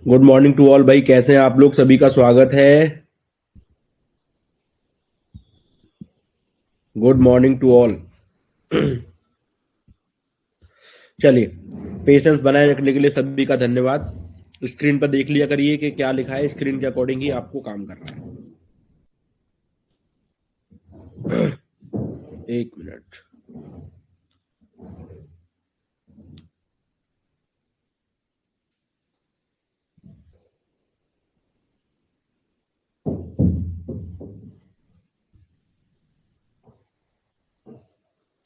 Good morning to all भाई, कैसे हैं आप लोग? सभी का स्वागत है। Good morning to all. चलिए, पेशेंस बनाए रखने के लिए सभी का धन्यवाद। स्क्रीन पर देख लिया करिए कि क्या लिखा है, स्क्रीन के अकॉर्डिंग ही आपको काम करना है। एक मिनट।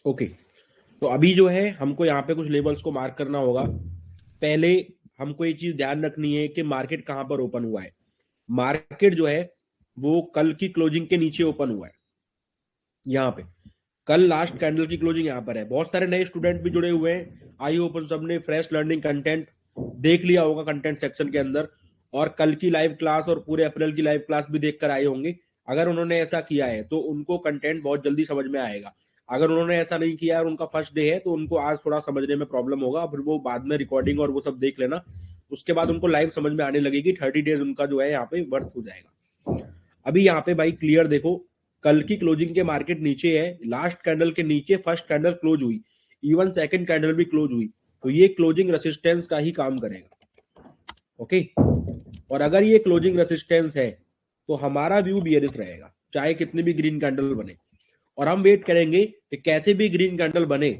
ओके, तो अभी जो है हमको यहाँ पे कुछ लेवल्स को मार्क करना होगा। पहले हमको ये चीज ध्यान रखनी है कि मार्केट कहाँ पर ओपन हुआ है। मार्केट जो है वो कल की क्लोजिंग के नीचे ओपन हुआ है। यहाँ पे कल लास्ट कैंडल की क्लोजिंग यहाँ पर है। बहुत सारे नए स्टूडेंट भी जुड़े हुए हैं। आई होप उन सबने फ्रेश लर्निंग कंटेंट देख लिया होगा कंटेंट सेक्शन के अंदर, और कल की लाइव क्लास और पूरे अप्रैल की लाइव क्लास भी देखकर आए होंगे। अगर उन्होंने ऐसा किया है तो उनको कंटेंट बहुत जल्दी समझ में आएगा। अगर उन्होंने ऐसा नहीं किया और उनका फर्स्ट डे है तो उनको आज थोड़ा समझने में प्रॉब्लम होगा, फिर वो बाद में रिकॉर्डिंग और वो सब देख लेना। उसके बाद उनको लाइव समझ में आने लगेगी। 30 डेज उनका जो है यहाँ पे वर्थ हो जाएगा। अभी यहाँ पे भाई क्लियर देखो, कल की क्लोजिंग के मार्केट नीचे है। लास्ट कैंडल के नीचे फर्स्ट कैंडल क्लोज हुई, इवन सेकंड कैंडल भी क्लोज हुई, तो ये क्लोजिंग रेसिस्टेंस का ही काम करेगा। ओके, और अगर ये क्लोजिंग रेसिस्टेंस है तो हमारा व्यू बियरिश रहेगा, चाहे कितने भी ग्रीन कैंडल बने। और हम वेट करेंगे कि कैसे भी ग्रीन कैंडल बने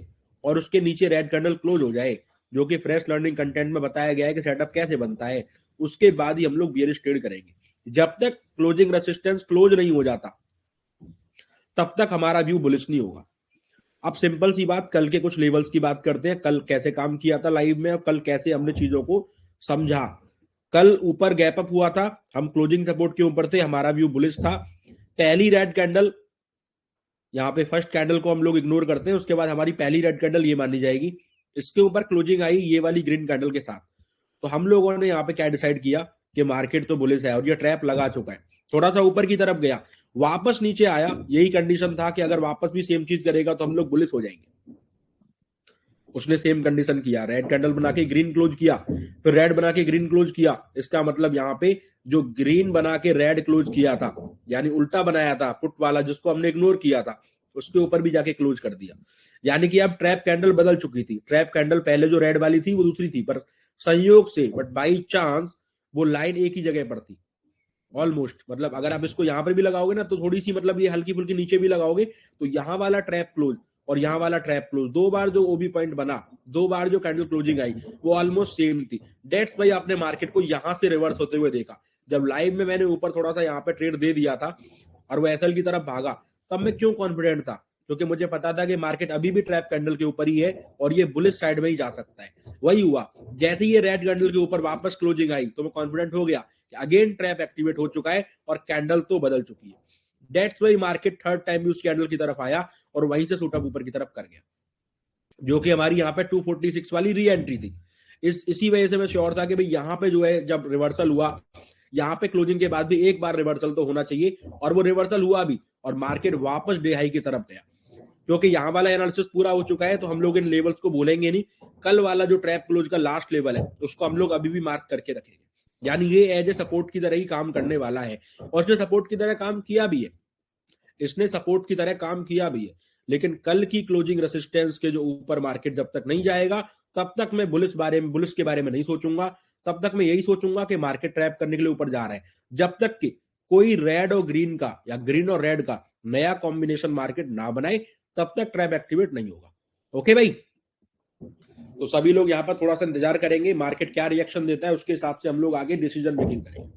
और उसके नीचे रेड कैंडल क्लोज हो जाए, जो कि फ्रेश लर्निंग कंटेंट में बताया गया है कि सेटअप कैसे बनता है। उसके बाद ही हम लोग बियरिश ट्रेड करेंगे। जब तक क्लोजिंग रेसिस्टेंस क्लोज नहीं हो जाता तब तक हमारा व्यू बुलिश नहीं होगा। अब सिंपल सी बात, कल के कुछ लेवल्स की बात करते हैं। कल कैसे काम किया था लाइव में और कल कैसे हमने चीजों को समझा। कल ऊपर गैप अप हुआ था, हम क्लोजिंग सपोर्ट के ऊपर थे, हमारा व्यू बुलिश था। पहली रेड कैंडल, यहाँ पे फर्स्ट कैंडल को हम लोग इग्नोर करते हैं, उसके बाद हमारी पहली रेड कैंडल ये मानी जाएगी। इसके ऊपर क्लोजिंग आई ये वाली ग्रीन कैंडल के साथ। तो हम लोगों ने यहाँ पे क्या डिसाइड किया कि मार्केट तो बुलिश है और ये ट्रैप लगा चुका है। थोड़ा सा ऊपर की तरफ गया, वापस नीचे आया। यही कंडीशन था कि अगर वापस भी सेम चीज करेगा तो हम लोग बुलिश हो जाएंगे। उसने सेम कंडीशन किया, रेड कैंडल बना के ग्रीन क्लोज किया, फिर रेड बना के ग्रीन क्लोज किया। इसका मतलब यहाँ पे जो ग्रीन बना के रेड क्लोज किया था, यानी उल्टा बनाया था पुट वाला जिसको हमने इग्नोर किया था, उसके ऊपर भी जाके क्लोज कर दिया। यानी कि अब ट्रैप कैंडल बदल चुकी थी। ट्रैप कैंडल पहले जो रेड वाली थी वो दूसरी थी, पर संयोग से, बट बाई चांस, वो लाइन एक ही जगह पर थी ऑलमोस्ट। मतलब अगर आप इसको यहां पर भी लगाओगे ना तो थोड़ी सी, मतलब ये हल्की फुल्की नीचे भी लगाओगे तो यहाँ वाला ट्रैप क्लोज और यहाँ वाला ट्रैप क्लोज, दो बार जो ओबी पॉइंट बना, दो बार जो कैंडल क्लोजिंग आई, वो ऑलमोस्ट सेम थी। डेट्स भाई आपने मार्केट को यहां से रिवर्स होते हुए देखा। जब लाइव में मैंने ऊपर थोड़ा सा यहाँ पे ट्रेड दे दिया था और वो एसएल की तरफ भागा, तब मैं क्यों कॉन्फिडेंट था? क्योंकि मुझे पता था कि मार्केट अभी भी ट्रैप कैंडल के ऊपर ही है और ये बुलिश साइड में ही जा सकता है। वही हुआ, जैसे ही ये रेड कैंडल के ऊपर वापस क्लोजिंग आई तो मैं कॉन्फिडेंट हो गया कि अगेन ट्रैप एक्टिवेट हो चुका है और कैंडल तो बदल चुकी है। That's why market third time भी उस कैंडल की तरफ आया और वहीं से शूट अप ऊपर की तरफ कर गया, जो कि हमारी यहाँ पे 246 वाली री एंट्री थी। इसी वजह से मैं श्योर था कि भाई यहाँ पे जो है जब रिवर्सल हुआ, यहाँ पे क्लोजिंग के बाद भी एक बार रिवर्सल तो होना चाहिए, और वो रिवर्सल हुआ भी और मार्केट वापस डे हाई की तरफ गया। क्योंकि यहाँ वाला एनालिसिस पूरा हो चुका है तो हम लोग इन लेवल्स को भूलेंगे नहीं। कल वाला जो ट्रैप क्लोज का लास्ट लेवल है उसको हम लोग अभी भी मार्क करके रखेंगे, यानी ये एज ए सपोर्ट की तरह ही काम करने वाला है। और इसने सपोर्ट की तरह काम किया भी है, इसने सपोर्ट की तरह काम किया भी है। लेकिन कल की क्लोजिंग रेसिस्टेंस के जो ऊपर मार्केट जब तक नहीं जाएगा तब तक मैं बुलिश के बारे में नहीं सोचूंगा। तब तक मैं यही सोचूंगा कि मार्केट ट्रैप करने के लिए ऊपर जा रहा है। जब तक कि कोई रेड और ग्रीन का या ग्रीन और रेड का नया कॉम्बिनेशन मार्केट ना बनाए तब तक ट्रैप एक्टिवेट नहीं होगा। ओके भाई, तो सभी लोग यहाँ पर थोड़ा सा इंतजार करेंगे, मार्केट क्या रिएक्शन देता है उसके हिसाब से हम लोग आगे डिसीजन मेकिंग करेंगे।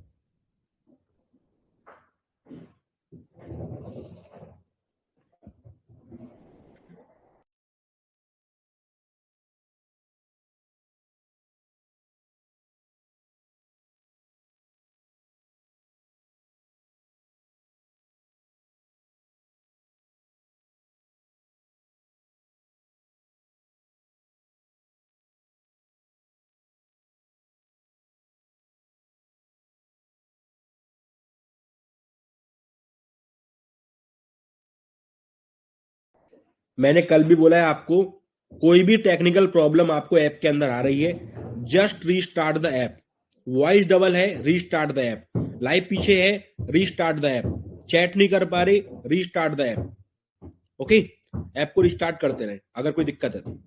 मैंने कल भी बोला है आपको, कोई भी टेक्निकल प्रॉब्लम आपको ऐप के अंदर आ रही है, just restart the app. Voice double है, रीस्टार्ट द ऐप। लाइव पीछे है, रीस्टार्ट द ऐप। चैट नहीं कर पा रहे, restart the app. Okay, app को रिस्टार्ट करते रहे अगर कोई दिक्कत है तो।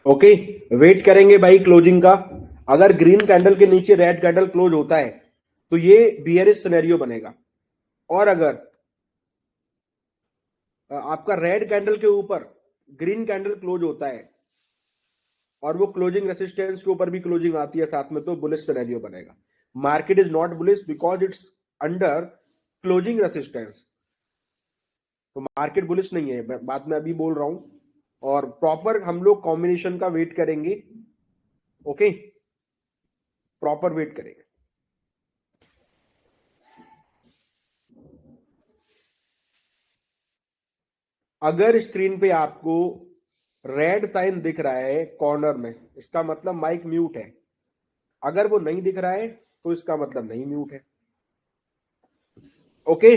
ओके, वेट करेंगे भाई क्लोजिंग का। अगर ग्रीन कैंडल के नीचे रेड कैंडल क्लोज होता है तो ये बियरिश सिनेरियो बनेगा। और अगर आपका रेड कैंडल के ऊपर ग्रीन कैंडल क्लोज होता है और वो क्लोजिंग रेसिस्टेंस के ऊपर भी क्लोजिंग आती है साथ में, तो बुलिश सिनेरियो बनेगा। Market is not bullish because it's under closing resistance. तो मार्केट बुलिश नहीं है, बात मैं अभी बोल रहा हूं। और प्रॉपर हम लोग कॉम्बिनेशन का वेट करेंगे। ओके, प्रॉपर वेट करेंगे। अगर स्क्रीन पे आपको रेड साइन दिख रहा है कॉर्नर में, इसका मतलब माइक म्यूट है। अगर वो नहीं दिख रहा है तो इसका मतलब नहीं म्यूट है। ओके,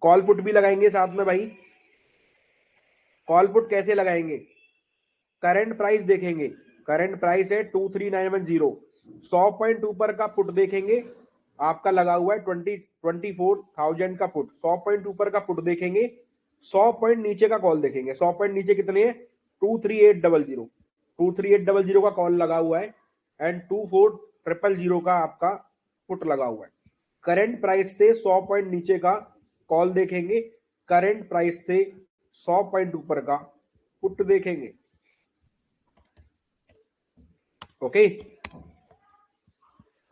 कॉल पुट भी लगाएंगे साथ में भाई। कॉल पुट कैसे लगाएंगे? करंट प्राइस देखेंगे। करंट प्राइस है 23910। 100 पॉइंट ऊपर का पुट देखेंगे। आपका लगा हुआ है 24,000 का पुट। 100 पॉइंट ऊपर का पुट देखेंगे। 100 पॉइंट नीचे का कॉल देखेंगे। 100 पॉइंट नीचे कितने हैं? 23800। 23800 का कॉल लगा हुआ है एंड 24000 का आपका पुट लगा हुआ है। करंट प्राइस से 100 पॉइंट नीचे का कॉल देखेंगे। करंट प्राइस से 100 पॉइंट ऊपर का पुट देखेंगे। ओके,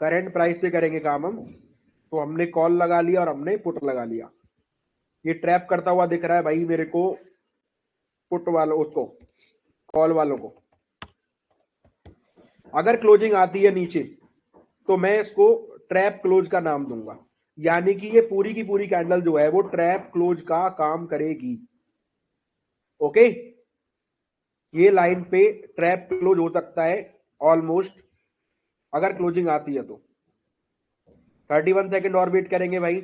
करंट प्राइस से करेंगे काम हम। तो हमने कॉल लगा लिया और हमने पुट लगा लिया। ये ट्रैप करता हुआ दिख रहा है भाई मेरे को, पुट वालों उसको, कॉल वालों को। अगर क्लोजिंग आती है नीचे तो मैं इसको ट्रैप क्लोज का नाम दूंगा। यानी कि ये पूरी की पूरी कैंडल जो है वो ट्रैप क्लोज का काम करेगी। ओके, ये लाइन पे ट्रैप क्लोज हो सकता है ऑलमोस्ट अगर क्लोजिंग आती है तो 31 सेकंड और वेट करेंगे भाई,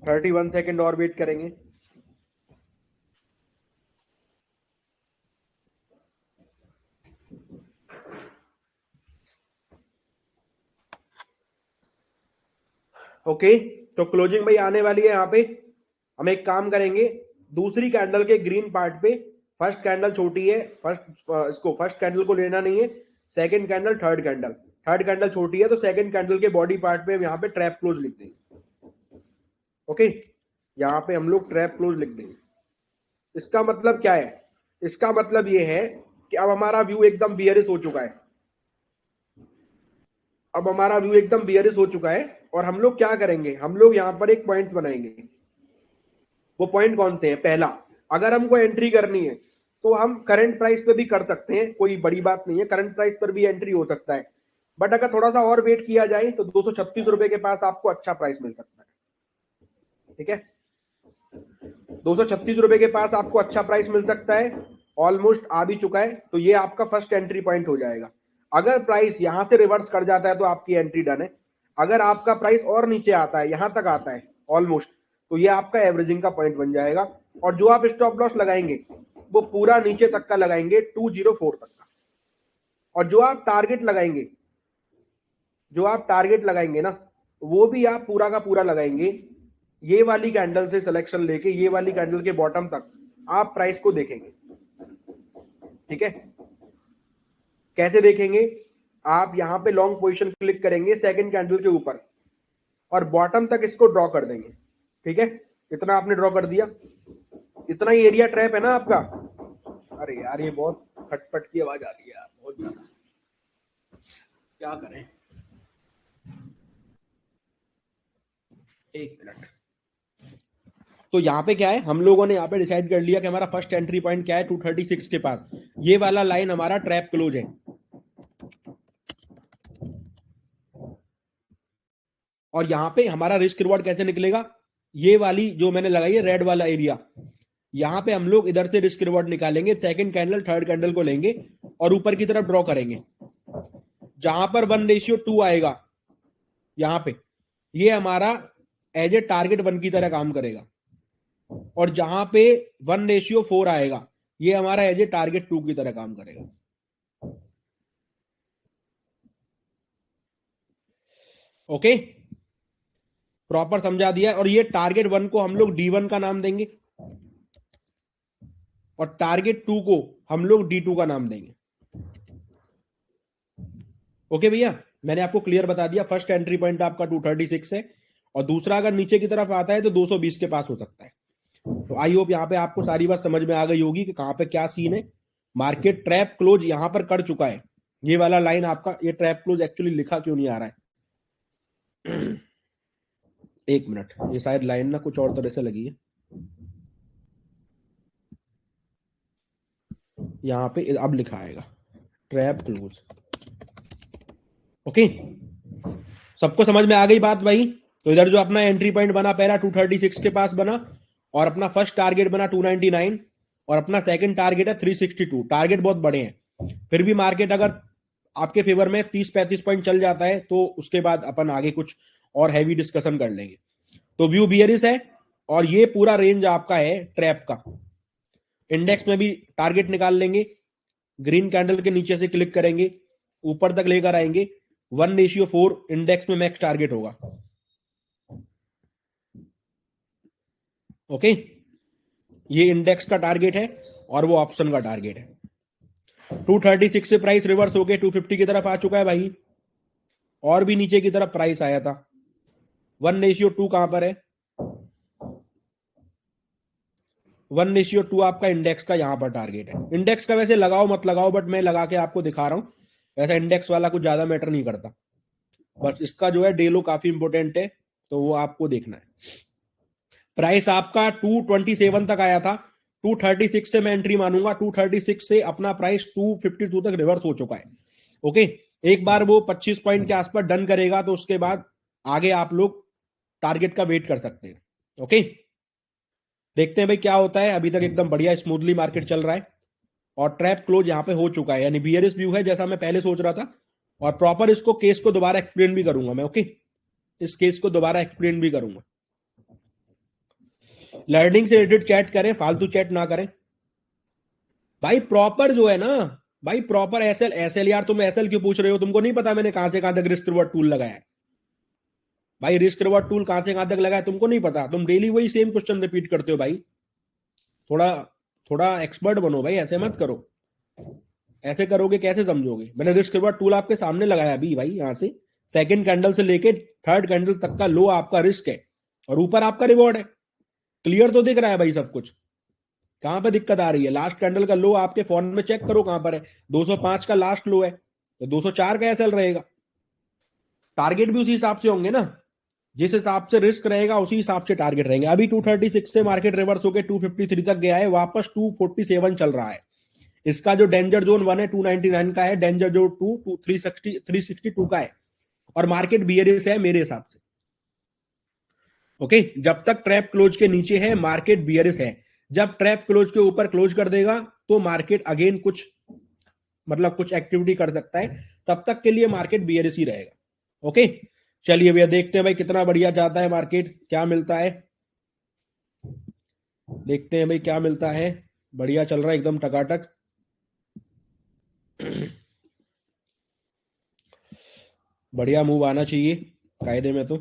31 सेकंड और वेट करेंगे। ओके, तो क्लोजिंग भाई आने वाली है। यहाँ पे हम एक काम करेंगे, दूसरी कैंडल के ग्रीन पार्ट पे, फर्स्ट कैंडल छोटी है, फर्स्ट कैंडल को लेना नहीं है, सेकंड कैंडल, थर्ड कैंडल छोटी है, तो सेकंड कैंडल के बॉडी पार्ट पे हम यहाँ पे ट्रैप क्लोज लिख देंगे। ओके, यहाँ पे हम लोग ट्रैप क्लोज लिख देंगे। इसका मतलब क्या है? इसका मतलब ये है कि अब हमारा व्यू एकदम बियरिश हो चुका है, अब हमारा व्यू एकदम बियरिश हो चुका है। और हम लोग क्या करेंगे, हम लोग यहाँ पर एक पॉइंट बनाएंगे। वो पॉइंट कौन से हैं? पहला, अगर हमको एंट्री करनी है तो हम करंट प्राइस पे भी कर सकते हैं, कोई बड़ी बात नहीं है, करंट प्राइस पर भी एंट्री हो सकता है। बट अगर थोड़ा सा और वेट किया जाए तो 236 रुपए के पास आपको अच्छा प्राइस मिल सकता है। ठीक है, 236 रुपए के पास आपको अच्छा प्राइस मिल सकता है, ऑलमोस्ट आ भी चुका है, तो ये आपका फर्स्ट एंट्री पॉइंट हो जाएगा। अगर प्राइस यहां से रिवर्स कर जाता है तो आपकी एंट्री डन है। अगर आपका प्राइस और नीचे आता है, यहां तक आता है ऑलमोस्ट, तो ये आपका एवरेजिंग का पॉइंट बन जाएगा। और जो आप स्टॉप लॉस लगाएंगे वो पूरा नीचे तक का लगाएंगे, 204 तक का। और जो आप टारगेट लगाएंगे ना, वो भी आप पूरा का पूरा लगाएंगे। ये वाली कैंडल से सिलेक्शन लेके ये वाली कैंडल के बॉटम तक आप प्राइस को देखेंगे। ठीक है, कैसे देखेंगे? आप यहां पे लॉन्ग पोजीशन क्लिक करेंगे सेकंड कैंडल के ऊपर और बॉटम तक इसको ड्रॉ कर देंगे। ठीक है, इतना आपने ड्रॉ कर दिया, इतना ही एरिया ट्रैप है ना आपका। अरे यार, ये बहुत खटपट की आवाज आ रही है यार, बहुत ज्यादा, क्या करें? एक मिनट। तो यहाँ पे क्या है, हम लोगों ने यहाँ पे डिसाइड कर लिया कि हमारा फर्स्ट एंट्री पॉइंट क्या है, 236 के पास। ये वाला लाइन हमारा ट्रैप क्लोज है। और यहाँ पे हमारा रिस्क रिवॉर्ड कैसे निकलेगा? ये वाली जो मैंने लगाई है रेड वाला एरिया, यहाँ पे हम लोग इधर से रिस्क रिवॉर्ड निकालेंगे, सेकंड कैंडल थर्ड कैंडल को लेंगे और ऊपर की तरफ ड्रॉ करेंगे। जहां पर 1:2 आएगा यहाँ पे, ये हमारा एज ए टारगेट 1 की तरह काम करेगा। और जहां पे 1:4 आएगा, ये हमारा एज ए टारगेट 2 की तरह काम करेगा। ओके, प्रॉपर समझा दिया। और ये टारगेट 1 को हम लोग D1 का नाम देंगे और टारगेट 2 को हम लोग D2 का नाम देंगे। ओके भैया, मैंने आपको क्लियर बता दिया। फर्स्ट एंट्री पॉइंट आपका 236 है और दूसरा अगर नीचे की तरफ आता है तो 220 के पास हो सकता है। तो आई होप यहाँ पे आपको सारी बात समझ में आ गई होगी कि कहां पे क्या सीन है। मार्केट ट्रैप क्लोज यहां पर कर चुका है। ये वाला लाइन आपका, ये ट्रैप क्लोज एक्चुअली लिखा क्यों नहीं आ रहा है? एक मिनट, ये शायद लाइन ना कुछ और तरह से लगी है। यहाँ पे अब लिखा आएगा ट्रैप क्लोज। ओके, सबको समझ में आ गई बात भाई? तो इधर जो अपना एंट्री पॉइंट बना पहला 236 के पास बना, और अपना फर्स्ट टारगेट बना 299, और अपना सेकंड टारगेट है 362। टारगेट बहुत बड़े हैं, फिर भी मार्केट अगर आपके फेवर में 30-35 पॉइंट चल जाता है तो उसके बाद अपन आगे कुछ और हैवी डिस्कशन कर लेंगे। तो व्यू बियरिश है और ये पूरा रेंज आपका है ट्रैप का। इंडेक्स में भी टारगेट निकाल लेंगे, ग्रीन कैंडल के नीचे से क्लिक करेंगे, ऊपर तक लेकर आएंगे, 1:4 इंडेक्स में मैक्स टारगेट होगा। ओके, ये इंडेक्स का टारगेट है और वो ऑप्शन का टारगेट है। 236 से प्राइस रिवर्स होके 250 की तरफ आ चुका है भाई, और भी नीचे की तरफ प्राइस आया था। 1:2 कहां पर है? 1:2 आपका इंडेक्स का यहां पर टारगेट है। इंडेक्स का वैसे लगाओ मत लगाओ, बट मैं लगा के आपको दिखा रहा हूं। वैसा इंडेक्स वाला कुछ ज्यादा मैटर नहीं करता, बस इसका जो है डेलो काफी इंपोर्टेंट है, तो वो आपको देखना है। प्राइस आपका 227 तक आया था, 236 से मैं एंट्री मानूंगा। 236 से अपना प्राइस 252 तक रिवर्स हो चुका है। ओके, एक बार वो 25 पॉइंट के आसपास डन करेगा तो उसके बाद आगे आप लोग टारगेट का वेट कर सकते हैं। ओके, देखते हैं भाई क्या होता है। अभी तक एकदम बढ़िया स्मूथली मार्केट चल रहा है। और ट्रैप क्लोज यहाँ पे हो चुका है, यानी बियरिश व्यू है जैसा मैं पहले सोच रहा था। और प्रॉपर इसको केस को दोबारा एक्सप्लेन भी करूंगा मैं। ओके, इस केस को दोबारा एक्सप्लेन भी करूंगा। लर्निंग से रिलेटेड चैट करें, फालतू चैट ना करें भाई। प्रॉपर जो है ना भाई, प्रॉपर एसएल एसएल। यार तुम एसएल क्यों पूछ रहे हो? तुमको नहीं पता मैंने कहां से कहां तक रिस्क रिवॉर्ड टूल लगाया है भाई? रिस्क रिवॉर्ड टूल कहां से कहां तक लगाया तुमको नहीं पता? तुम डेली वही सेम क्वेश्चन रिपीट करते हो भाई। थोड़ा थोड़ा एक्सपर्ट बनो भाई, ऐसे मत करो। ऐसे करोगे कैसे समझोगे? मैंने रिस्क रिवॉर्ड टूल आपके सामने लगाया अभी भाई। यहां से सेकंड कैंडल से लेके थर्ड कैंडल तक का लो आपका रिस्क है और ऊपर आपका रिवॉर्ड है। क्लियर तो दिख रहा है भाई सब कुछ? कहां पे दिक्कत आ रही है? लास्ट कैंडल का लो आपके फोन में चेक करो कहां पर है। 205 का लास्ट लो है, तो 204 का एसएल रहेगा। टारगेट भी उसी हिसाब से होंगे ना, जिस हिसाब से रिस्क रहेगा उसी हिसाब से टारगेट रहेंगे। अभी 236 से मार्केट रिवर्स होकर 253 तक गया है, वापस 247 चल रहा है। इसका जो डेंजर जोन 1 है 299 का है, डेंजर जोन 2 362 का है, और मार्केट बियरिश है मेरे हिसाब से। ओके, जब तक ट्रैप क्लोज के नीचे है मार्केट बियरिश है। जब ट्रैप क्लोज के ऊपर क्लोज कर देगा तो मार्केट अगेन कुछ मतलब कुछ एक्टिविटी कर सकता है, तब तक के लिए मार्केट बियरिश ही रहेगा। ओके, चलिए भैया देखते हैं भाई कितना बढ़िया जाता है मार्केट, क्या मिलता है। देखते हैं भाई क्या मिलता है। बढ़िया चल रहा है एकदम टकाटक। बढ़िया मूव आना चाहिए कायदे में। तो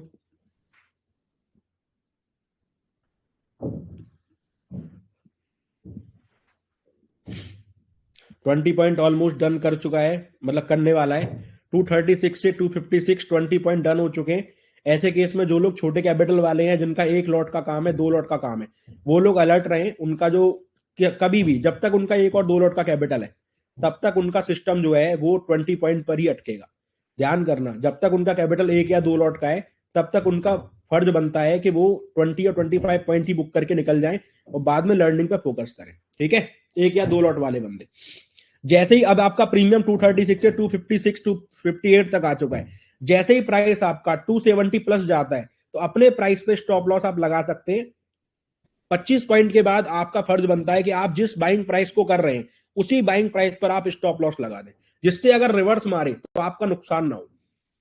20 पॉइंट ऑलमोस्ट डन कर चुका है, मतलब करने वाला है। 236 से 256 20 पॉइंट डन हो चुके हैं। ऐसे केस में जो लोग छोटे कैपिटल वाले हैं, जिनका एक लॉट का काम है, 2 लॉट का काम है, वो लोग अलर्ट रहें। उनका जो कभी भी जब तक उनका एक और 2 लॉट का कैपिटल है तब तक उनका सिस्टम जो है वो 20 पॉइंट पर ही अटकेगा। ध्यान करना, जब तक उनका कैपिटल 1 या 2 लॉट का है तब तक उनका फर्ज बनता है कि वो 20 या 25 पॉइंट ही बुक करके निकल जाएं और बाद में लर्निंग पर फोकस करें। ठीक है, 1 या 2 लॉट वाले बंदे। जैसे ही अब आपका प्रीमियम 236 से 256 258 तक आ चुका है, जैसे ही प्राइस आपका 270 प्लस जाता है तो अपने प्राइस पे स्टॉप लॉस आप लगा सकते हैं। 25 पॉइंट के बाद आपका फर्ज बनता है कि आप जिस बाइंग प्राइस को कर रहे हैं उसी बाइंग प्राइस पर आप स्टॉप लॉस लगा दें, जिससे अगर रिवर्स मारे तो आपका नुकसान ना हो।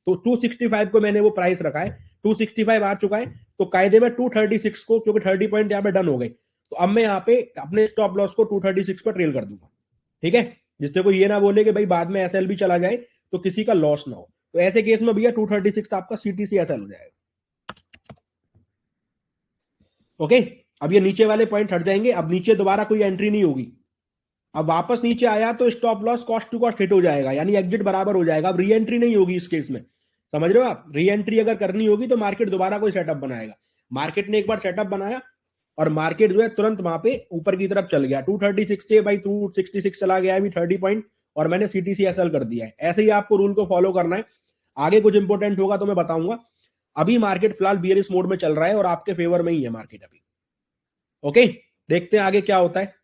तो 265 को मैंने वो प्राइस रखा है, 265 आ चुका है तो कायदे में 236 को, क्योंकि 30 पॉइंट यहाँ पे डन हो गए, तो अब मैं यहाँ पे अपने स्टॉप लॉस को 236 पर ट्रेल कर दूंगा। ठीक है, जिससे कोई ये ना बोले कि भाई बाद में एसएल भी चला जाए तो किसी का लॉस ना हो। तो ऐसे केस में भैया 236 आपका सीटीसी एसएल हो जाएगा। ओके, अब ये नीचे वाले पॉइंट हट जाएंगे, अब नीचे दोबारा कोई एंट्री नहीं होगी। अब वापस नीचे आया तो stop loss cost to cost hit हो जाएगा, यानी एग्जिट बराबर हो जाएगा। अब री एंट्री नहीं होगी इस केस में, समझ रहे हो आप? री एंट्री अगर करनी होगी तो मार्केट दोबारा कोई सेटअप बनाएगा। मार्केट ने एक बार सेटअप बनाया और मार्केट जो है तुरंत वहां पे ऊपर की तरफ चल गया। 236 से भाई 266 चला गया अभी 30 पॉइंट, और मैंने सीटीसी एसएल कर दिया है। ऐसे ही आपको रूल को फॉलो करना है। आगे कुछ इंपॉर्टेंट होगा तो मैं बताऊंगा। अभी मार्केट फिलहाल बियरिश मोड में चल रहा है और आपके फेवर में ही है मार्केट अभी। ओके, देखते हैं आगे क्या होता है।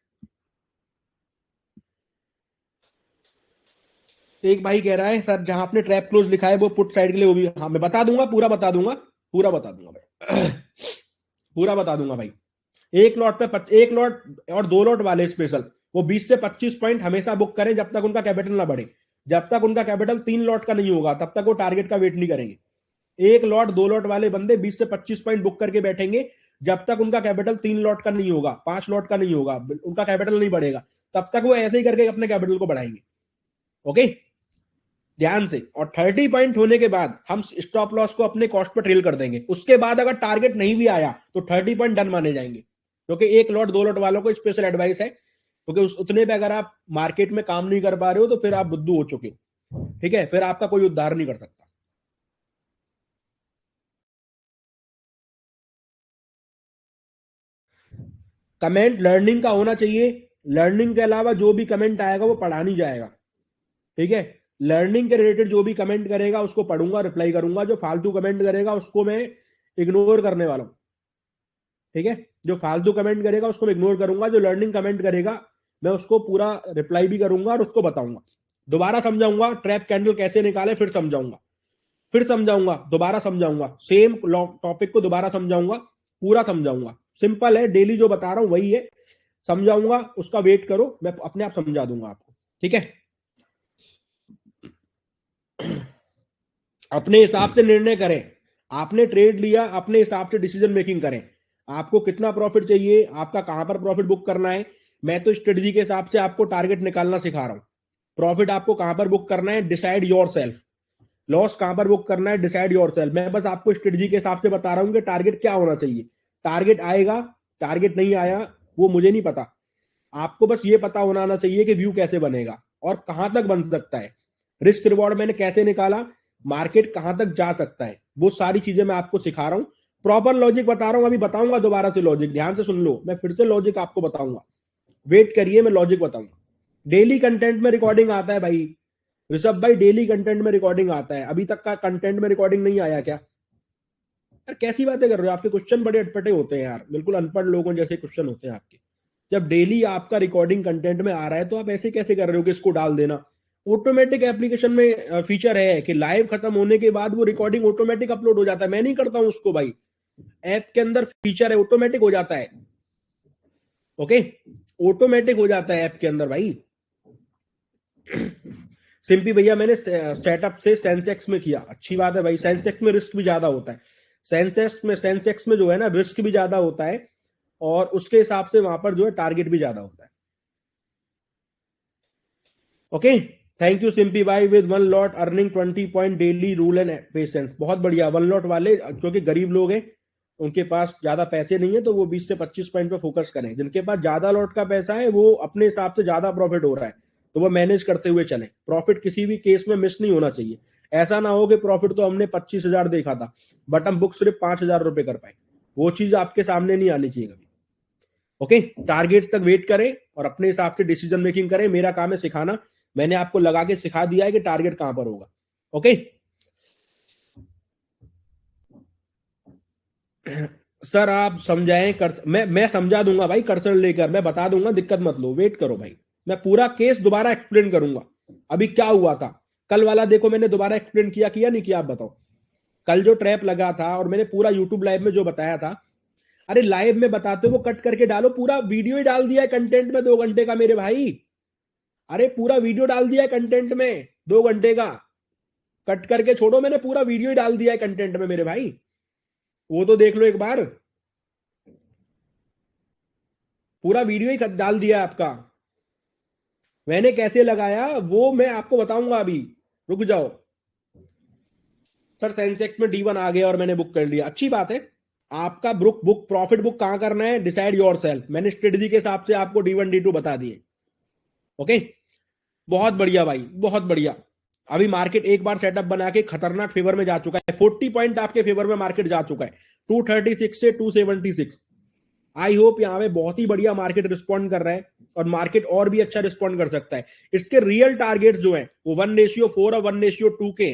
एक भाई कह रहा है सर जहां आपने ट्रैप क्लोज लिखा है वो पुट साइड के लिए, वो भी हाँ मैं बता दूंगा, पूरा बता दूंगा, पूरा बता दूंगा भाई। पूरा बता दूंगा भाई। एक लॉट पे एक लॉट और 2 लॉट वाले स्पेशल वो 20 से 25 पॉइंट हमेशा बुक करें जब तक उनका कैपिटल ना बढ़े। जब तक उनका कैपिटल 3 लॉट का नहीं होगा तब तक वो टारगेट का वेट नहीं करेंगे। एक लॉट 2 लॉट वाले बंदे 20 से 25 पॉइंट बुक करके बैठेंगे जब तक उनका कैपिटल 3 लॉट का नहीं होगा, 5 लॉट का नहीं होगा, उनका कैपिटल नहीं बढ़ेगा, तब तक वो ऐसे ही करके अपने कैपिटल को बढ़ाएंगे। ओके, ध्यान से। और 30 पॉइंट होने के बाद हम स्टॉप लॉस को अपने कॉस्ट पर ट्रेल कर देंगे। उसके बाद अगर टारगेट नहीं भी आया तो 30 पॉइंट डन माने जाएंगे, क्योंकि एक लॉट 2 लॉट वालों को स्पेशल एडवाइस है, क्योंकि उतने पे अगर आप मार्केट में काम नहीं कर पा रहे हो तो फिर आप बुद्धू हो चुके हो। ठीक है, फिर आपका कोई उद्धार नहीं कर सकता। कमेंट लर्निंग का होना चाहिए। लर्निंग के अलावा जो भी कमेंट आएगा वो पढ़ा नहीं जाएगा। ठीक है, लर्निंग के रिलेटेड जो भी कमेंट करेगा उसको पढ़ूंगा, रिप्लाई करूंगा। जो फालतू कमेंट करेगा उसको मैं इग्नोर करने वाला हूं। ठीक है, जो फालतू कमेंट करेगा उसको मैं इग्नोर करूंगा। जो लर्निंग कमेंट करेगा मैं उसको पूरा रिप्लाई भी करूंगा और उसको बताऊंगा, दोबारा समझाऊंगा ट्रैप कैंडल कैसे निकाले, फिर समझाऊंगा, फिर समझाऊंगा, दोबारा समझाऊंगा, सेम टॉपिक को दोबारा समझाऊंगा, पूरा समझाऊंगा। सिंपल है, डेली जो बता रहा हूं वही है। समझाऊंगा, उसका वेट करो, मैं अपने आप समझा दूंगा आपको, ठीक है। अपने हिसाब से निर्णय करें, आपने ट्रेड लिया, अपने हिसाब से डिसीजन मेकिंग करें, आपको कितना प्रॉफिट चाहिए, आपका कहां पर प्रॉफिट बुक करना है। मैं तो स्ट्रेटजी के हिसाब से आपको टारगेट निकालना सिखा रहा हूं। प्रॉफिट आपको कहां पर बुक करना है, डिसाइड योर सेल्फ। लॉस कहां पर बुक करना है, डिसाइड योर सेल्फ। मैं बस आपको स्ट्रेटजी के हिसाब से बता रहा हूं कि टारगेट क्या होना चाहिए। टारगेट आएगा, टारगेट नहीं आया, वो मुझे नहीं पता। आपको बस ये पता होना आना चाहिए कि व्यू कैसे बनेगा और कहां तक बन सकता है, रिस्क रिवॉर्ड मैंने कैसे निकाला, मार्केट कहां तक जा सकता है, वो सारी चीजें मैं आपको सिखा रहा हूं। प्रॉपर लॉजिक बता रहा हूं, अभी बताऊंगा दोबारा से लॉजिक, ध्यान से सुन लो, मैं फिर से लॉजिक आपको बताऊंगा, वेट करिए, मैं लॉजिक बताऊंगा। डेली कंटेंट में रिकॉर्डिंग आता है भाई, ऋषभ भाई डेली कंटेंट में रिकॉर्डिंग आता है, अभी तक का कंटेंट में रिकॉर्डिंग नहीं आया क्या? यार कैसी बातें कर रहे हो, आपके क्वेश्चन बड़े अटपटे होते हैं यार, बिल्कुल अनपढ़ लोगों जैसे क्वेश्चन होते हैं आपके। जब डेली आपका रिकॉर्डिंग कंटेंट में आ रहा है तो आप ऐसे कैसे कर रहे हो कि इसको डाल देना। ऑटोमेटिक एप्लीकेशन में फीचर है कि लाइव खत्म होने के बाद वो रिकॉर्डिंग ऑटोमेटिक अपलोड हो जाता है, मैं नहीं करता हूं उसको भाई, ऐप के अंदर फीचर है, ऑटोमेटिक हो जाता है। ओके, ऑटोमेटिक हो जाता है ऐप के अंदर भाई। सिंपली भैया मैंने सेटअप से सेंसेक्स में किया, अच्छी बात है भाई, सेंसेक्स में रिस्क भी ज्यादा होता है, सेंसेक्स में जो है ना रिस्क भी ज्यादा होता है, और उसके हिसाब से वहां पर जो है टारगेट भी ज्यादा होता है। ओके, थैंक यू सिंपी भाई, with one lot earning 20 point daily, rule and patience, बहुत बढ़िया। वन लॉट वाले क्योंकि गरीब लोग हैं, उनके पास ज्यादा पैसे नहीं है, तो वो 20 से 25 पॉइंट पे फोकस करें। जिनके पास ज्यादा लॉट का पैसा है, वो अपने हिसाब से ज्यादा प्रॉफिट हो रहा है, तो वो मैनेज करते हुए चले। प्रॉफिट किसी भी केस में मिस नहीं होना चाहिए। ऐसा ना हो कि प्रॉफिट तो हमने 25,000 देखा था बट हम बुक सिर्फ 5,000 रुपए कर पाए, वो चीज आपके सामने नहीं आनी चाहिए कभी। ओके, टारगेट तक वेट करें और अपने हिसाब से डिसीजन मेकिंग करें, मेरा काम है सिखाना, मैंने आपको लगा के सिखा दिया है कि टारगेट कहां पर होगा। ओके सर आप समझाएं, कर मैं समझा दूंगा भाई, कर्सर लेकर मैं बता दूंगा, दिक्कत मत लो, वेट करो भाई, मैं पूरा केस दोबारा एक्सप्लेन करूंगा। अभी क्या हुआ था कल वाला, देखो मैंने दोबारा एक्सप्लेन किया नहीं किया, आप बताओ। कल जो ट्रैप लगा था और मैंने पूरा यूट्यूब लाइव में जो बताया था, अरे लाइव में बताते हो वो कट करके डालो, पूरा वीडियो ही डाल दिया है कंटेंट में 2 घंटे का मेरे भाई। अरे पूरा वीडियो डाल दिया है कंटेंट में 2 घंटे का, कट करके छोड़ो, मैंने पूरा वीडियो ही डाल दिया है कंटेंट में मेरे भाई, वो तो देख लो एक बार, पूरा वीडियो ही डाल दिया है आपका। मैंने कैसे लगाया वो मैं आपको बताऊंगा अभी, रुक जाओ। सर सेंसेक्स में D1 आ गया और मैंने बुक कर लिया, अच्छी बात है। आपका बुक प्रॉफिट बुक कहां करना है, डिसाइड योर सेल्फ, मैंने स्ट्रेटजी के हिसाब से आपको D1 D2 बता दिए। ओके, बहुत बढ़िया भाई, बहुत बढ़िया। अभी मार्केट एक बार सेटअप बना के खतरनाक फेवर में जा चुका है, 40 पॉइंट आपके फेवर में मार्केट जा चुका है, 236 से 276। आई होप यहाँ पे बहुत ही बढ़िया मार्केट रिस्पॉन्ड कर रहा है, और मार्केट और भी अच्छा रिस्पॉन्ड कर सकता है। इसके रियल टारगेट्स जो है वो 1:4 और 1:2 के।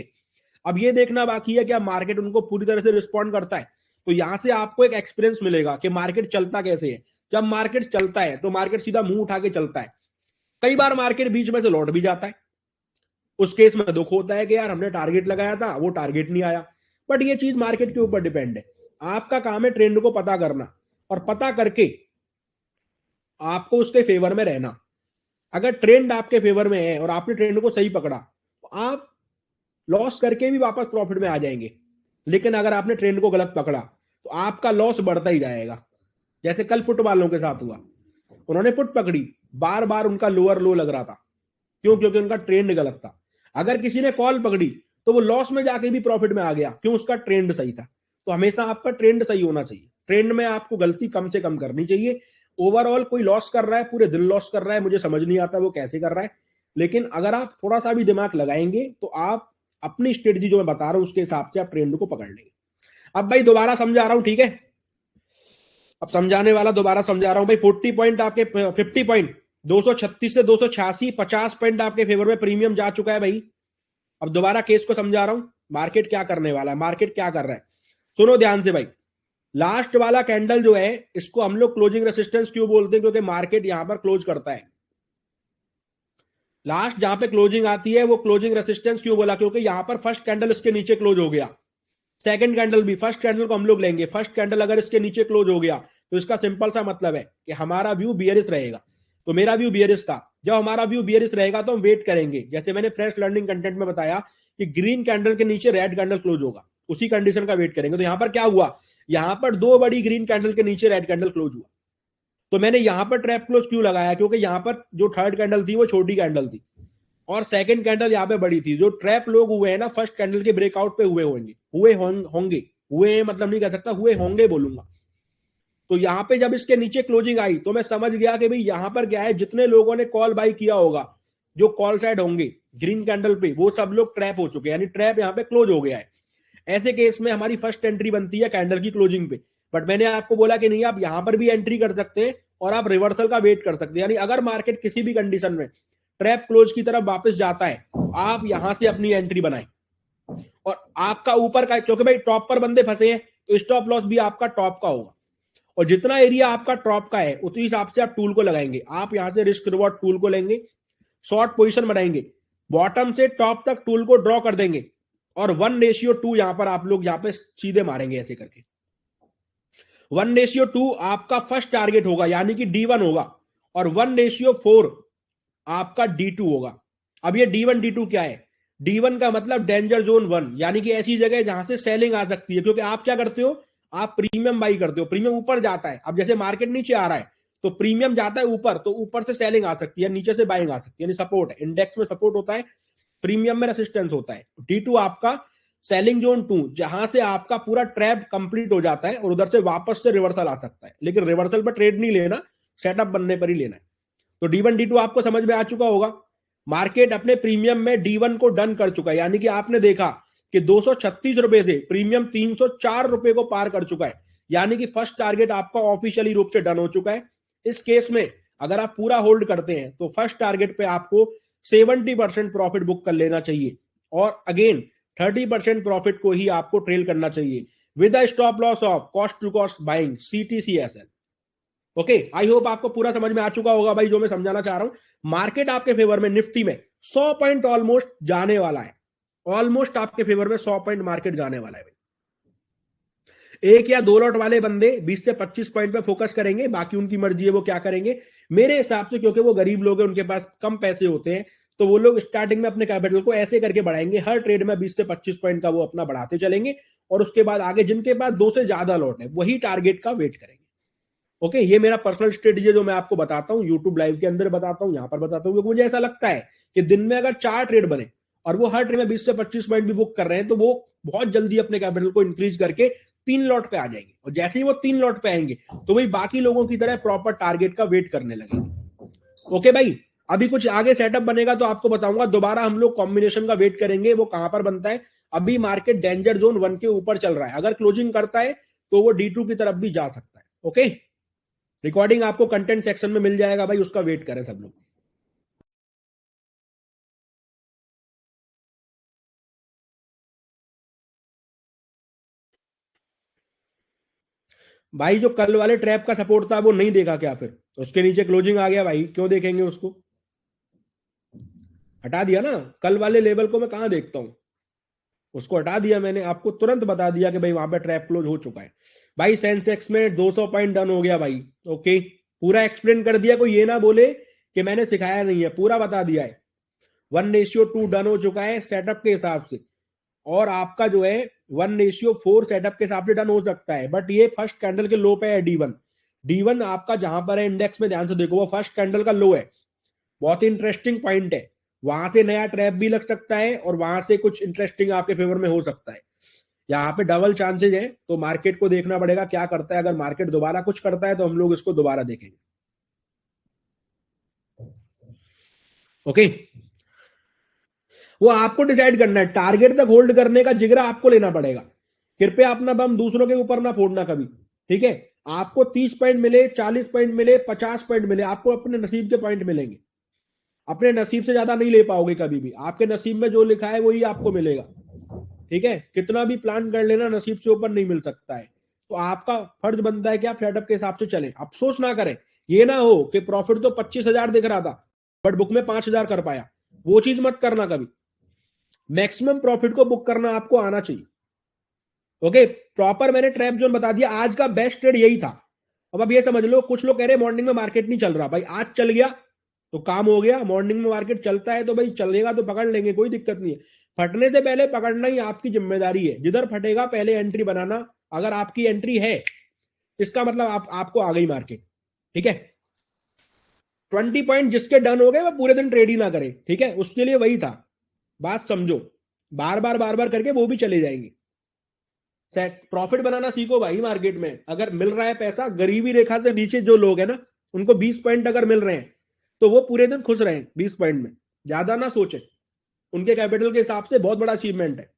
अब ये देखना बाकी है कि मार्केट उनको पूरी तरह से रिस्पॉन्ड करता है, तो यहां से आपको एक एक्सपीरियंस मिलेगा कि मार्केट चलता कैसे है। जब मार्केट चलता है तो मार्केट सीधा मुंह उठा के चलता है, कई बार मार्केट बीच में से लौट भी जाता है, उस केस में दुख होता है कि यार हमने टारगेट लगाया था वो टारगेट नहीं आया। बट ये चीज मार्केट के ऊपर डिपेंड है, आपका काम है ट्रेंड को पता करना, और पता करके आपको उसके फेवर में रहना। अगर ट्रेंड आपके फेवर में है और आपने ट्रेंड को सही पकड़ा, तो आप लॉस करके भी वापस प्रॉफिट में आ जाएंगे। लेकिन अगर आपने ट्रेंड को गलत पकड़ा तो आपका लॉस बढ़ता ही जाएगा। जैसे कल पुट वालों के साथ हुआ, उन्होंने पुट पकड़ी, बार बार उनका लोअर लो लग रहा था, क्यों? क्योंकि उनका ट्रेंड गलत था। अगर किसी ने कॉल पकड़ी तो वो लॉस में जाके भी प्रॉफिट में आ गया, क्यों? उसका ट्रेंड सही था। तो हमेशा आपका ट्रेंड सही होना चाहिए, ट्रेंड में आपको गलती कम से कम करनी चाहिए। ओवरऑल कोई लॉस कर रहा है, पूरे दिन लॉस कर रहा है, मुझे समझ नहीं आता वो कैसे कर रहा है, लेकिन अगर आप थोड़ा सा भी दिमाग लगाएंगे तो आप अपनी स्ट्रेटजी जो मैं बता रहा हूं उसके हिसाब से आप ट्रेंड को पकड़ लेंगे। अब भाई दोबारा समझा रहा हूं, ठीक है? अब समझाने वाला दोबारा समझा रहा हूं भाई। 40 पॉइंट आपके, 50 पॉइंट, 236 से 286, 50 पॉइंट आपके फेवर में प्रीमियम जा चुका है भाई। अब दोबारा केस को समझा रहा हूं, मार्केट क्या करने वाला है, मार्केट क्या कर रहा है, सुनो ध्यान से भाई। लास्ट वाला कैंडल जो है इसको हम लोग क्लोजिंग रेसिस्टेंस क्यों बोलते हैं? क्योंकि मार्केट यहां पर क्लोज करता है, लास्ट जहां पे क्लोजिंग आती है वो क्लोजिंग रेसिस्टेंस क्यों बोला? क्योंकि यहां पर फर्स्ट कैंडल इसके नीचे क्लोज हो गया, सेकंड कैंडल भी, फर्स्ट कैंडल को हम लोग लेंगे, फर्स्ट कैंडल अगर इसके नीचे क्लोज हो गया तो इसका सिंपल सा मतलब है कि हमारा व्यू बियरिश रहेगा। तो मेरा व्यू बियरिश था। जब हमारा व्यू बियरिश रहेगा तो हम वेट करेंगे, जैसे मैंने फ्रेश लर्निंग कंटेंट में बताया कि ग्रीन कैंडल के नीचे रेड कैंडल क्लोज होगा, उसी कंडीशन का वेट करेंगे। तो यहां पर क्या हुआ, यहां पर दो बड़ी ग्रीन कैंडल के नीचे रेड कैंडल क्लोज हुआ। तो मैंने यहां पर ट्रैप क्लोज क्यों लगाया, क्योंकि यहां पर जो थर्ड कैंडल थी वो छोटी कैंडल थी और सेकंड कैंडल यहाँ पे बड़ी थी। जो ट्रैप लोग हुए हैं ना फर्स्ट कैंडल के ब्रेकआउट पे हुए होंगे, होंगे, हुए मतलब नहीं कह सकता, हुए होंगे बोलूंगा। तो यहाँ पे जब इसके नीचे क्लोजिंग आई तो मैं समझ गया कि भाई यहाँ पर क्या है, जितने लोगों ने कॉल बाई किया होगा, जो कॉल साइड होंगे ग्रीन कैंडल पे, वो सब लोग ट्रैप हो चुके हैं, यानी ट्रैप यहाँ पे क्लोज हो गया है। ऐसे केस में हमारी फर्स्ट एंट्री बनती है कैंडल की क्लोजिंग पे। बट मैंने आपको बोला कि नहीं, आप यहां पर भी एंट्री कर सकते हैं और आप रिवर्सल का वेट कर सकते हैं। यानी अगर मार्केट किसी भी कंडीशन में ट्रैप क्लोज की तरफ वापस जाता है, आप यहां से अपनी एंट्री बनाएं और आपका ऊपर का, क्योंकि भाई टॉप पर बंदे फंसे हैं तो स्टॉप लॉस भी आपका टॉप का होगा और जितना एरिया आपका टॉप का है उसी हिसाब से आप टूल को लगाएंगे। आप यहां से रिस्क रिवॉर्ड टूल को लेंगे, शॉर्ट पोजीशन बनाएंगे, बॉटम से टॉप तक टूल को ड्रॉ कर देंगे और 1:2 यहां पर आप लोग यहां पे सीधे मारेंगे ऐसे करके। 1:2 आपका फर्स्ट टारगेट होगा, यानी कि D1 होगा, और 1:4 आपका D2 होगा। अब ये D1 D2 क्या है, D1 का मतलब डेंजर जोन 1, यानी कि ऐसी जगह जहां से सेलिंग आ सकती है। क्योंकि आप क्या करते हो, आप प्रीमियम बाई करते हो, प्रीमियम ऊपर जाता है। अब जैसे मार्केट नीचे आ रहा है तो प्रीमियम जाता है ऊपर, तो ऊपर से सेलिंग आ सकती है, नीचे से बाइंग आ सकती है, यानी सपोर्ट है। इंडेक्स में सपोर्ट होता है, प्रीमियम में रेसिस्टेंस होता है। D2 आपका सेलिंग जोन 2, जहां से आपका पूरा ट्रैप कंप्लीट हो जाता है और उधर से वापस से रिवर्सल आ सकता है, लेकिन रिवर्सल पर ट्रेड नहीं लेना, सेटअप बनने पर ही लेना है। तो D1 D2 आपको समझ में आ चुका होगा। मार्केट अपने प्रीमियम में D1 को डन कर चुका है, यानी कि आपने देखा कि 236 रुपए से प्रीमियम 304 रुपए को पार कर चुका है, यानी कि फर्स्ट टारगेट आपका ऑफिशियली रूप से डन हो चुका है। इस केस में अगर आप पूरा होल्ड करते हैं तो फर्स्ट टारगेट पे आपको 70% प्रॉफिट बुक कर लेना चाहिए और अगेन 30% प्रॉफिट को ही आपको ट्रेल करना चाहिए with a stop loss of cost to cost buying CTCSL। Okay, I hope आपको पूरा समझ में आ चुका होगा भाई जो मैं समझाना चाह रहा हूं। मार्केट आपके फेवर में निफ्टी में 100 पॉइंट ऑलमोस्ट जाने वाला है, ऑलमोस्ट आपके फेवर में 100 पॉइंट मार्केट जाने वाला है। एक या दो लॉट वाले बंदे 20 से 25 पॉइंट पे फोकस करेंगे, बाकी उनकी मर्जी है वो क्या करेंगे। मेरे हिसाब से क्योंकि वो गरीब लोग हैं, उनके पास कम पैसे होते हैं, तो वो लोग स्टार्टिंग में अपने कैपिटल को ऐसे करके बढ़ाएंगे, हर ट्रेड में 20 से 25 पॉइंट का वो अपना बढ़ाते चलेंगे और उसके बाद आगे जिनके पास 2 से ज्यादा लॉट है वही टारगेट का वेट करेंगे। ओके, ये मेरा पर्सनल स्ट्रेटेजी है जो मैं आपको बताता हूं, यूट्यूब लाइव के अंदर बताता हूं, यहां पर बताता हूं, क्योंकि मुझे ऐसा लगता है कि दिन में अगर 4 ट्रेड बने और वो हर ट्रेड में 20 से 25 पॉइंट भी बुक कर रहे हैं तो वो बहुत जल्दी अपने कैपिटल को इंक्रीज करके 3 लॉट पे आ जाएंगे और जैसे ही वो 3 लॉट पे आएंगे तो वही बाकी लोगों की तरह प्रॉपर टारगेट का वेट करने लगेंगे। ओके भाई, अभी कुछ आगे सेटअप बनेगा तो आपको बताऊंगा। दोबारा हम लोग कॉम्बिनेशन का वेट करेंगे, वो कहां पर बनता है। अभी मार्केट डेंजर जोन 1 के ऊपर चल रहा है, अगर क्लोजिंग करता है तो वो D2 की तरफ भी जा सकता है। ओके, रिकॉर्डिंग आपको कंटेंट सेक्शन में मिल जाएगा भाई, उसका वेट करें सब लोग। भाई जो कल वाले ट्रैप का सपोर्ट था वो नहीं देखा क्या, फिर उसके नीचे क्लोजिंग आ गया भाई, क्यों देखेंगे उसको, हटा दिया ना। कल वाले लेवल को मैं कहां देखता हूं, उसको हटा दिया मैंने, आपको तुरंत बता दिया कि भाई वहां पे ट्रैप क्लोज हो चुका है। भाई सेंसेक्स में 200 पॉइंट डन हो गया भाई। ओके, पूरा एक्सप्लेन कर दिया, कोई ये ना बोले कि मैंने सिखाया नहीं है, पूरा बता दिया है। 1:2 डन हो चुका है सेटअप के हिसाब से और आपका जो है 1:4 सेटअप के हिसाब से डन हो सकता है। बट ये फर्स्ट कैंडल के लो पे है D1 आपका जहां पर है इंडेक्स में, ध्यान से देखो, वो फर्स्ट कैंडल का लो है। बहुत ही इंटरेस्टिंग पॉइंट है, वहां से नया ट्रैप भी लग सकता है और वहां से कुछ इंटरेस्टिंग आपके फेवर में हो सकता है। यहाँ पे डबल चांसेज है, तो मार्केट को देखना पड़ेगा क्या करता है। अगर मार्केट दोबारा कुछ करता है तो हम लोग इसको दोबारा देखेंगे। ओके, वो आपको डिसाइड करना है, टारगेट तक होल्ड करने का जिगरा आपको लेना पड़ेगा। कृपया अपना बम दूसरों के ऊपर ना फोड़ना कभी, ठीक है। आपको 30 पॉइंट मिले, 40 पॉइंट मिले, 50 पॉइंट मिले, आपको अपने नसीब के पॉइंट मिलेंगे। अपने नसीब से ज्यादा नहीं ले पाओगे कभी भी, आपके नसीब में जो लिखा है वही आपको मिलेगा, ठीक है। कितना भी प्लान कर लेना, नसीब से ऊपर नहीं मिल सकता है। तो आपका फर्ज बनता है कि आप सेटअप के हिसाब से चलें, अफसोस ना करें। ये ना हो कि प्रॉफिट तो 25,000 दिख रहा था बट बुक में 5,000 कर पाया, वो चीज मत करना कभी। मैक्सिमम प्रॉफिट को बुक करना आपको आना चाहिए। ओके, प्रॉपर मैंने ट्रैप जोन बता दिया, आज का बेस्ट ट्रेड यही था। अब ये समझ लो, कुछ लोग कह रहे हैं मॉर्निंग में मार्केट नहीं चल रहा। भाई आज चल गया तो काम हो गया, मॉर्निंग में मार्केट चलता है तो भाई चलेगा तो पकड़ लेंगे, कोई दिक्कत नहीं है। फटने से पहले पकड़ना ही आपकी जिम्मेदारी है, जिधर फटेगा पहले एंट्री बनाना। अगर आपकी एंट्री है इसका मतलब आपको आ गई मार्केट, ठीक है। 20 पॉइंट जिसके डन हो गए वो पूरे दिन ट्रेड ही ना करे, ठीक है, उसके लिए वही था। बात समझो, बार बार करके वो भी चले जाएंगे। सेट प्रॉफिट बनाना सीखो भाई मार्केट में। अगर मिल रहा है पैसा, गरीबी रेखा से नीचे जो लोग है ना, उनको 20 पॉइंट अगर मिल रहे हैं तो वो पूरे दिन खुश रहे 20 पॉइंट में, ज्यादा ना सोचे। उनके कैपिटल के हिसाब से बहुत बड़ा अचीवमेंट है।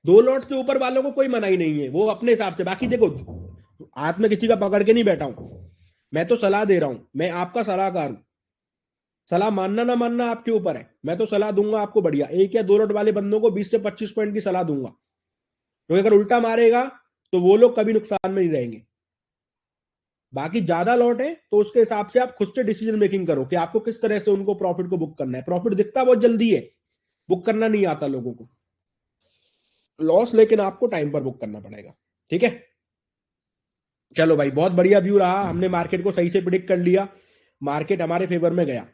दो लॉट से ऊपर वालों को कोई मनाही नहीं है, वो अपने हिसाब से। बाकी देखो, हाथ में किसी का पकड़ के नहीं बैठा हूं, मैं तो सलाह दे रहा हूं, मैं आपका सलाहकार हूं। सलाह मानना ना मानना आपके ऊपर है, मैं तो सलाह दूंगा आपको बढ़िया। एक या दो लॉट वाले बंदों को 20 से 25 पॉइंट की सलाह दूंगा, क्योंकि अगर उल्टा मारेगा तो वो लोग कभी नुकसान में नहीं रहेंगे। बाकी ज्यादा लॉट है तो उसके हिसाब से आप खुद से डिसीजन मेकिंग करो कि आपको किस तरह से उनको प्रॉफिट को बुक करना है। प्रॉफिट दिखता बहुत जल्दी है, बुक करना नहीं आता लोगों को। लॉस लेकिन आपको टाइम पर बुक करना पड़ेगा, ठीक है। चलो भाई, बहुत बढ़िया व्यू रहा, हमने मार्केट को सही से प्रिडिक्ट कर लिया, मार्केट हमारे फेवर में गया।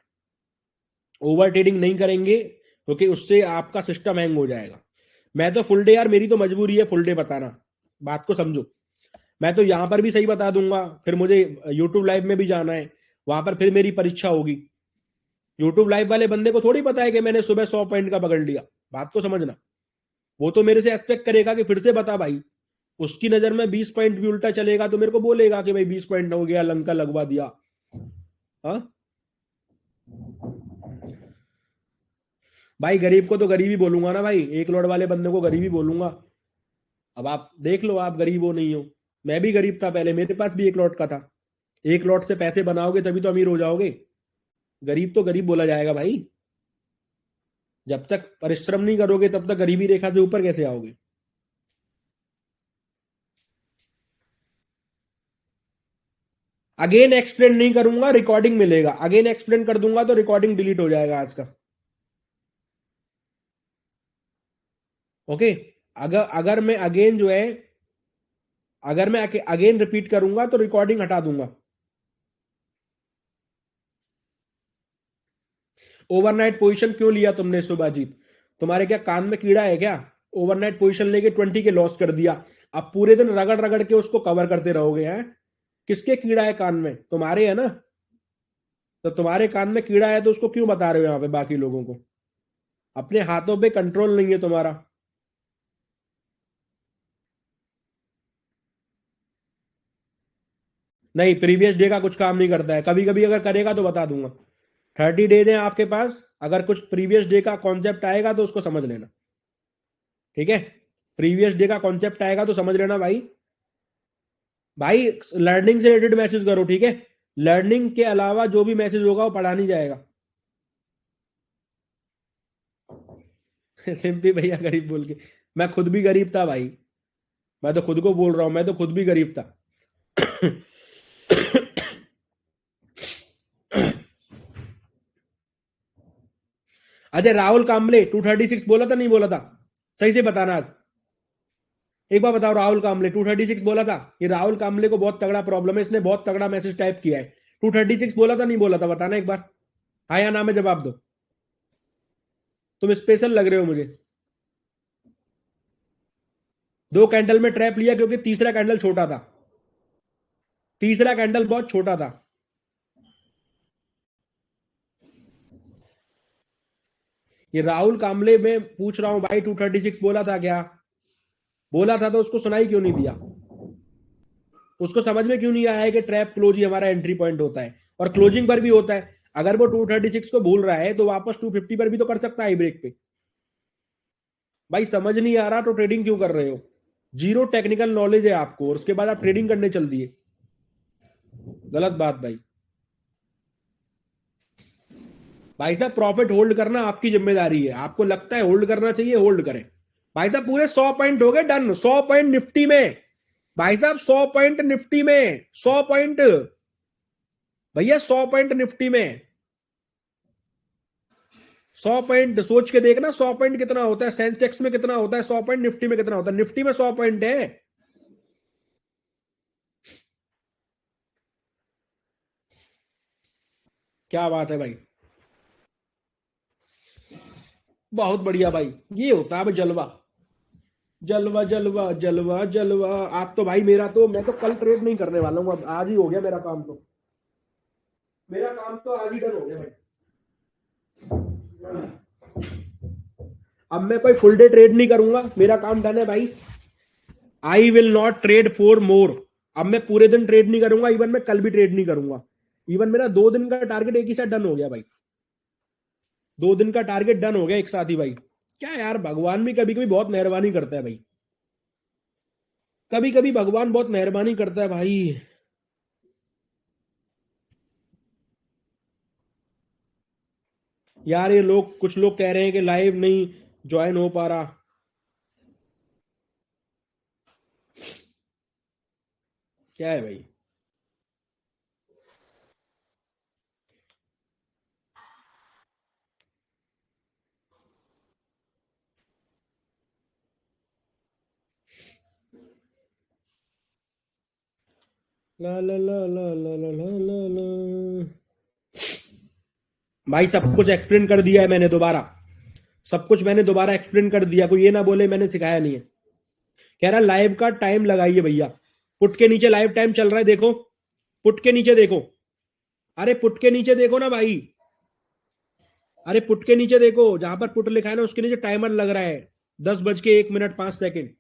ओवर ट्रेडिंग नहीं करेंगे क्योंकि उससे आपका सिस्टम हैंग हो जाएगा। मैं तो फुल डे, यार मेरी तो मजबूरी है फुल डे बताना, बात को समझो। मैं तो यहां पर भी सही बता दूंगा, फिर मुझे यूट्यूब लाइव में भी जाना है, वहां पर फिर मेरी परीक्षा होगी। यूट्यूब लाइव वाले बंदे को थोड़ी पता है कि मैंने सुबह 100 पॉइंट का पकड़ लिया, बात को समझना। वो तो मेरे से एक्सपेक्ट करेगा कि फिर से बता भाई। उसकी नजर में 20 पॉइंट भी उल्टा चलेगा तो मेरे को बोलेगा कि भाई 20 पॉइंट हो गया, लंका लगवा दिया। हाँ भाई, गरीब को तो गरीब ही बोलूंगा ना भाई, एक लॉट वाले बंदे को गरीब ही बोलूंगा। अब आप देख लो, आप गरीब हो नहीं हो। मैं भी गरीब था पहले, मेरे पास भी एक लॉट का था। एक लॉट से पैसे बनाओगे तभी तो अमीर हो जाओगे। गरीब तो गरीब बोला जाएगा भाई। जब तक परिश्रम नहीं करोगे तब तक गरीबी रेखा से ऊपर कैसे आओगे। अगेन एक्सप्लेन नहीं करूंगा, रिकॉर्डिंग मिलेगा। अगेन एक्सप्लेन कर दूंगा तो रिकॉर्डिंग डिलीट हो जाएगा आज का। ओके। अगर अगर मैं अगेन जो है, अगर मैं अगेन रिपीट करूंगा तो रिकॉर्डिंग हटा दूंगा। ओवरनाइट पोजीशन क्यों लिया तुमने सुभाजीत? तुम्हारे क्या कान में कीड़ा है क्या? ओवरनाइट पोजीशन लेके 20 के लॉस कर दिया, अब पूरे दिन रगड़ रगड़ के उसको कवर करते रहोगे हैं? किसके कीड़ा है कान में? तुम्हारे है ना। तो तुम्हारे कान में कीड़ा है तो उसको क्यों बता रहे हो यहाँ पे बाकी लोगों को? अपने हाथों पे कंट्रोल नहीं है तुम्हारा। नहीं, प्रीवियस डे का कुछ काम नहीं करता है, कभी कभी अगर करेगा तो बता दूंगा। 30 डेज है आपके पास, अगर कुछ प्रीवियस डे का कॉन्सेप्ट आएगा तो उसको समझ लेना, ठीक है। प्रीवियस डे का कॉन्सेप्ट आएगा तो समझ लेना भाई। भाई लर्निंग से रिलेटेड मैसेज करो, ठीक है। लर्निंग के अलावा जो भी मैसेज होगा वो पढ़ा नहीं जाएगा। सिंपली भैया गरीब बोल के, मैं खुद भी गरीब था भाई। मैं तो खुद को बोल रहा हूं, मैं तो खुद भी गरीब था। अजय, राहुल कांबले 236 बोला था नहीं बोला था? सही से बताना आज। एक बार बताओ, राहुल कांबले 236 बोला था? ये राहुल कांबले को बहुत तगड़ा प्रॉब्लम है, इसने बहुत तगड़ा मैसेज टाइप किया है। 236 बोला था नहीं बोला था? बताना एक बार, हाँ या ना में जवाब दो। तुम स्पेशल लग रहे हो मुझे। दो कैंडल में ट्रैप लिया क्योंकि तीसरा कैंडल छोटा था। तीसरा कैंडल बहुत छोटा था। ये राहुल कांबले में पूछ रहा हूं भाई, 236 बोला था क्या? बोला था तो उसको सुनाई क्यों नहीं दिया? उसको समझ में क्यों नहीं आया है कि ट्रैप क्लोज ही हमारा एंट्री पॉइंट होता है और क्लोजिंग पर भी होता है? अगर वो 236 को भूल रहा है तो वापस 250 पर भी तो कर सकता है ब्रेक पे। भाई समझ नहीं आ रहा तो ट्रेडिंग क्यों कर रहे हो? जीरो टेक्निकल नॉलेज है आपको और उसके बाद आप ट्रेडिंग करने चल दिए, गलत बात भाई। भाई साहब, प्रॉफिट होल्ड करना आपकी जिम्मेदारी है, आपको लगता है होल्ड करना चाहिए, होल्ड करें। भाई साहब पूरे 100 पॉइंट हो गए डन, 100 पॉइंट निफ्टी में। भाई साहब 100 पॉइंट निफ्टी में, 100 पॉइंट। भैया 100 पॉइंट निफ्टी में। 100 पॉइंट सोच के देखना, 100 पॉइंट कितना होता है, सेंसेक्स में कितना होता है 100 पॉइंट, निफ्टी में कितना होता है, निफ्टी में 100 पॉइंट है। क्या बात है भाई, बहुत बढ़िया भाई, ये होता है अब जलवा, जलवा जलवा जलवा जलवा। आज तो भाई मेरा तो, मैं तो कल ट्रेड नहीं करने वाला हूँ, अब आज ही हो गया मेरा काम, तो मेरा काम तो आज ही डन हो गया भाई। अब मैं कोई फुल डे ट्रेड नहीं करूंगा, मेरा काम डन है भाई। I will not trade for more. अब मैं पूरे दिन ट्रेड नहीं करूंगा, इवन मैं कल भी ट्रेड नहीं करूंगा। इवन मेरा 2 दिन का टारगेट एक ही साथ डन हो गया भाई, 2 दिन का टारगेट डन हो गया एक साथ ही भाई। क्या यार, भगवान भी कभी कभी बहुत मेहरबानी करता है भाई, कभी कभी भगवान बहुत मेहरबानी करता है भाई। यार ये लोग, कुछ लोग कह रहे हैं कि लाइव नहीं ज्वाइन हो पा रहा। क्या है भाई? ला ला ला ला ला ला ला ला ला। भाई सब कुछ एक्सप्लेन कर दिया है मैंने दोबारा, सब कुछ मैंने दोबारा एक्सप्लेन कर दिया, कोई ये ना बोले मैंने सिखाया नहीं है। कह रहा लाइव का टाइम लगाइए भैया, पुट के नीचे लाइव टाइम चल रहा है देखो, पुट के नीचे देखो, अरे पुट के नीचे देखो ना भाई, अरे पुट के नीचे देखो, जहां पर पुट लिखा है ना उसके नीचे टाइमर लग रहा है, 10 बज के 1 मिनट 5 सेकंड।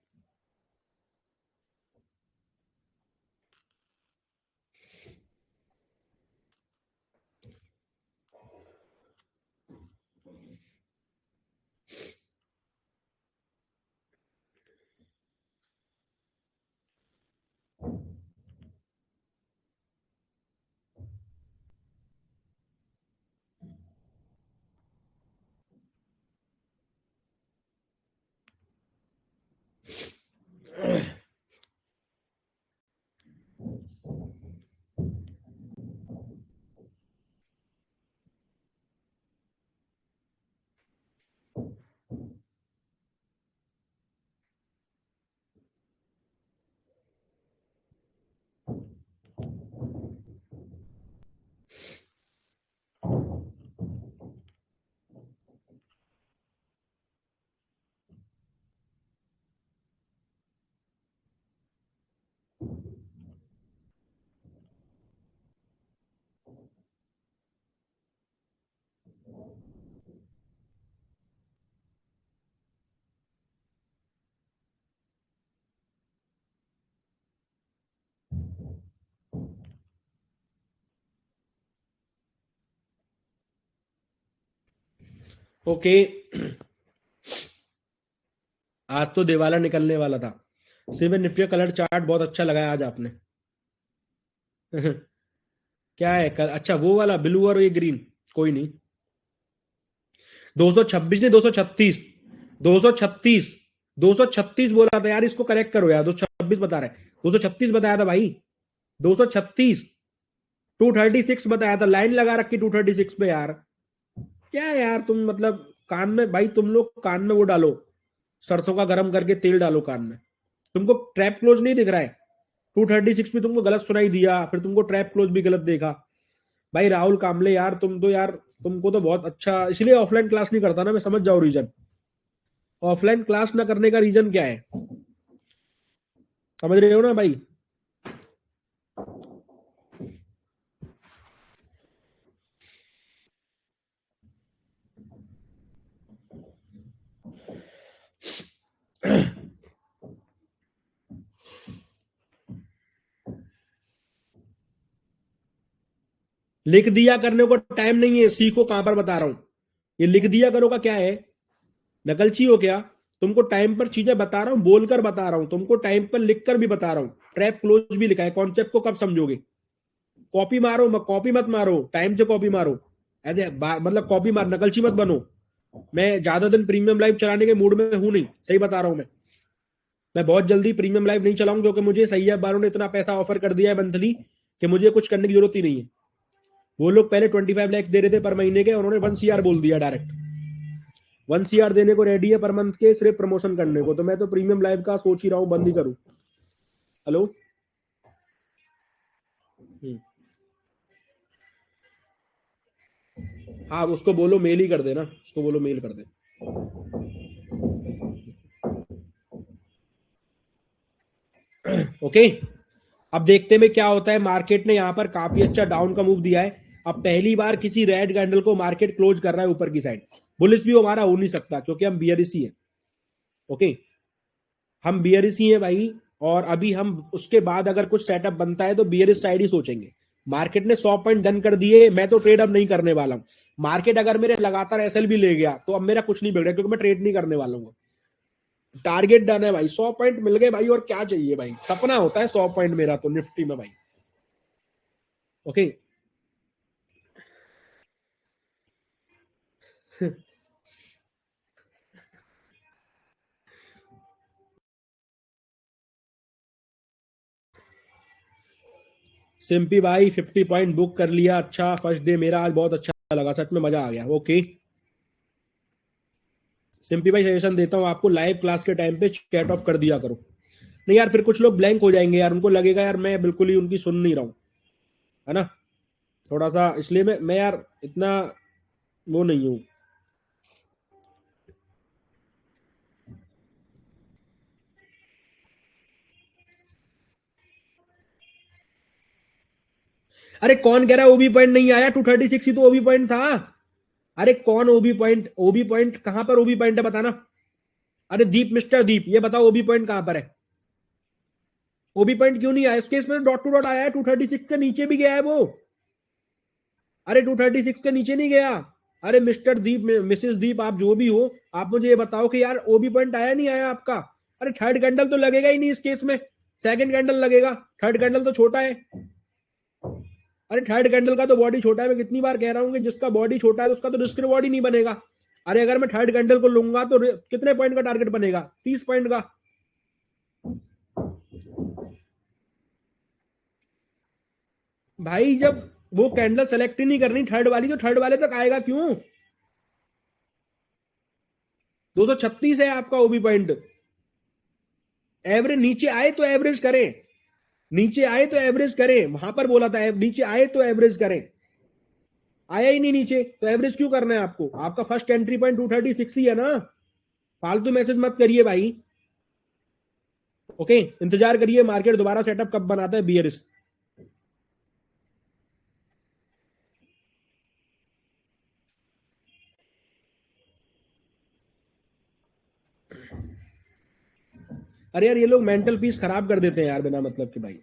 ओके, आज तो दिवाला निकलने वाला था। सिविल निफ्टी का कलर चार्ट बहुत अच्छा लगाया आज आपने। क्या है अच्छा वो वाला ब्लू और ये ग्रीन, कोई नहीं। 226 नहीं, 236, 236, 236 बोला था यार, इसको करेक्ट करो यार, 226 बता रहे, 236 बताया था भाई, 236, 236 बताया था, लाइन लगा रखी 236 पे यार। क्या है यार तुम, मतलब कान में भाई, तुम लोग कान में वो डालो, सरसों का गर्म करके तेल डालो कान में। तुमको ट्रैप क्लोज नहीं दिख रहा है? 236 में तुमको गलत सुनाई दिया, फिर तुमको ट्रैप क्लोज भी गलत देखा। भाई राहुल कामले यार, तुम तो यार, तुमको तो बहुत अच्छा, इसलिए ऑफलाइन क्लास नहीं करता ना मैं, समझ जाओ रीजन। ऑफलाइन क्लास ना करने का रीजन क्या है, समझ रहे हो ना भाई? लिख दिया करने को टाइम नहीं है, सीखो कहां पर बता रहा हूं। ये लिख दिया करो का क्या है, नकलची हो क्या? तुमको टाइम पर चीजें बता रहा हूं, बोलकर बता रहा हूं, तुमको टाइम पर लिखकर भी बता रहा हूं। ट्रैप क्लोज भी लिखा है, कॉन्सेप्ट को कब समझोगे? कॉपी मारो, कॉपी मत मारो, टाइम से कॉपी मारो, ऐसे मतलब कॉपी मार, नकलची मत बनो। मैं ज्यादा दिन प्रीमियम लाइव चलाने के मूड में हूं नहीं, सही बता रहा हूं मैं बहुत जल्दी प्रीमियम लाइव नहीं चलाऊंगा, क्योंकि मुझे सैयद बारो ने इतना पैसा ऑफर कर दिया है मंथली कि मुझे कुछ करने की जरूरत ही नहीं है। वो लोग पहले 25 लाख दे रहे थे पर महीने के, उन्होंने 1 CR बोल दिया डायरेक्ट। 1 CR देने को रेडी है पर मंथ के, सिर्फ प्रमोशन करने को। तो मैं तो प्रीमियम लाइव का सोच ही रहा हूँ बंद ही करूँ। हेलो। हाँ उसको बोलो मेल ही कर देना, उसको बोलो मेल कर दे। ओके। अब देखते में क्या होता है। मार्केट ने यहाँ पर काफी अच्छा डाउन का मूव दिया है। अब पहली बार किसी रेड कैंडल को मार्केट क्लोज कर रहा है ऊपर की साइड। बुलिश भी हमारा हो नहीं सकता क्योंकि हम बियरिश ही है। ओके, हम बियरिश ही है भाई। और अभी हम उसके बाद अगर कुछ सेटअप बनता है तो बियरिश साइड ही सोचेंगे। मार्केट ने 100 पॉइंट डन कर दिए, मैं तो ट्रेड अब नहीं करने वाला हूं। मार्केट अगर मेरे लगातार एसएल भी ले गया तो अब मेरा कुछ नहीं बिगड़ा, क्योंकि मैं ट्रेड नहीं करने वाला हूँ। टारगेट डन है भाई, 100 पॉइंट मिल गए भाई, और क्या चाहिए भाई। सपना होता है 100 पॉइंट मेरा तो निफ्टी में भाई। ओके। सिंपी भाई 50 पॉइंट बुक कर लिया। अच्छा फर्स्ट डे मेरा आज बहुत अच्छा लगा, सच में मजा आ गया। ओके सिंपी भाई, सजेशन देता हूँ आपको, लाइव क्लास के टाइम पे चैट ऑफ कर दिया करो। नहीं यार, फिर कुछ लोग ब्लैंक हो जाएंगे यार, उनको लगेगा यार मैं बिल्कुल ही उनकी सुन नहीं रहा हूँ, है ना। थोड़ा सा इसलिए मैं यार इतना वो नहीं हूँ। अरे कौन कह रहा है ओबी पॉइंट नहीं आया, 236 ही तो ओबी पॉइंट था। अरे कौन ओबी पॉइंट कहां पर ओबी पॉइंट है बताना। अरे दीप, मिस्टर दीप, ये बताओ ओबी पॉइंट कहां पर है। ओबी पॉइंट क्यों नहीं आया इस केस में? डॉट टू डॉट आया है, 236 के नीचे भी गया है वो। अरे 236 के नीचे नहीं गया। अरे मिस्टर दीप, मिसेस दीप, आप जो भी हो, आप मुझे ये बताओ कि यार ओबी पॉइंट आया नहीं आया आपका। अरे थर्ड कैंडल तो लगेगा ही नहीं इस केस में, सेकंड कैंडल लगेगा। थर्ड कैंडल तो छोटा है। अरे थर्ड कैंडल का तो बॉडी छोटा है। मैं कितनी बार कह रहा हूँ कि जिसका बॉडी छोटा है उसका तो रिस्क रिवॉर्ड ही नहीं बनेगा। अरे अगर मैं थर्ड कैंडल को लूंगा तो कितने पॉइंट का टारगेट बनेगा? 30 पॉइंट का। भाई जब वो कैंडल सेलेक्ट ही नहीं करनी थर्ड वाली, तो थर्ड वाले तक आएगा क्यों? 236 है आपका ओबी पॉइंट। एवरेज नीचे आए तो एवरेज करें, नीचे आए तो एवरेज करें, वहां पर बोला था नीचे आए तो एवरेज करें। आया ही नहीं नीचे तो एवरेज क्यों करना है आपको? आपका फर्स्ट एंट्री पॉइंट 236 ही है ना। फालतू मैसेज मत करिए भाई। ओके, इंतजार करिए मार्केट दोबारा सेटअप कब बनाता है बियरिश। अरे यार ये लोग मेंटल पीस खराब कर देते हैं यार बिना मतलब के भाई।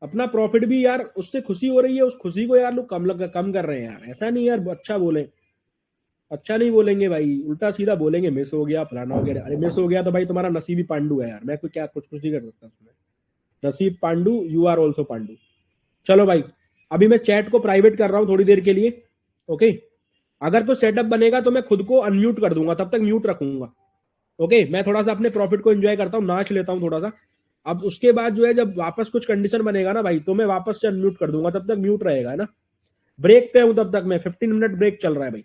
अपना प्रॉफिट भी यार उससे खुशी हो रही है, उस खुशी को यार लोग कम कर रहे हैं यार। ऐसा नहीं यार, अच्छा बोले, अच्छा नहीं बोलेंगे भाई, उल्टा सीधा बोलेंगे मिस हो गया फलाना हो गया। अरे मिस हो गया तो भाई तुम्हारा नसीब ही पांडु है यार, मैं कोई क्या कुछ नहीं कर सकता उसमें। नसीब पांडु, यू आर ऑल्सो पांडु। चलो भाई, अभी मैं चैट को प्राइवेट कर रहा हूँ थोड़ी देर के लिए। ओके, अगर कोई सेटअप बनेगा तो मैं खुद को अनम्यूट कर दूंगा, तब तक म्यूट रखूंगा। ओके, मैं थोड़ा सा अपने प्रॉफिट को एंजॉय करता हूँ, नाच लेता हूँ थोड़ा सा। अब उसके बाद जो है जब वापस कुछ कंडीशन बनेगा ना भाई, तो मैं वापस से अनम्यूट कर दूंगा, तब तक म्यूट रहेगा, है ना। ब्रेक पे हूं तब तक मैं, 15 मिनट ब्रेक चल रहा है भाई।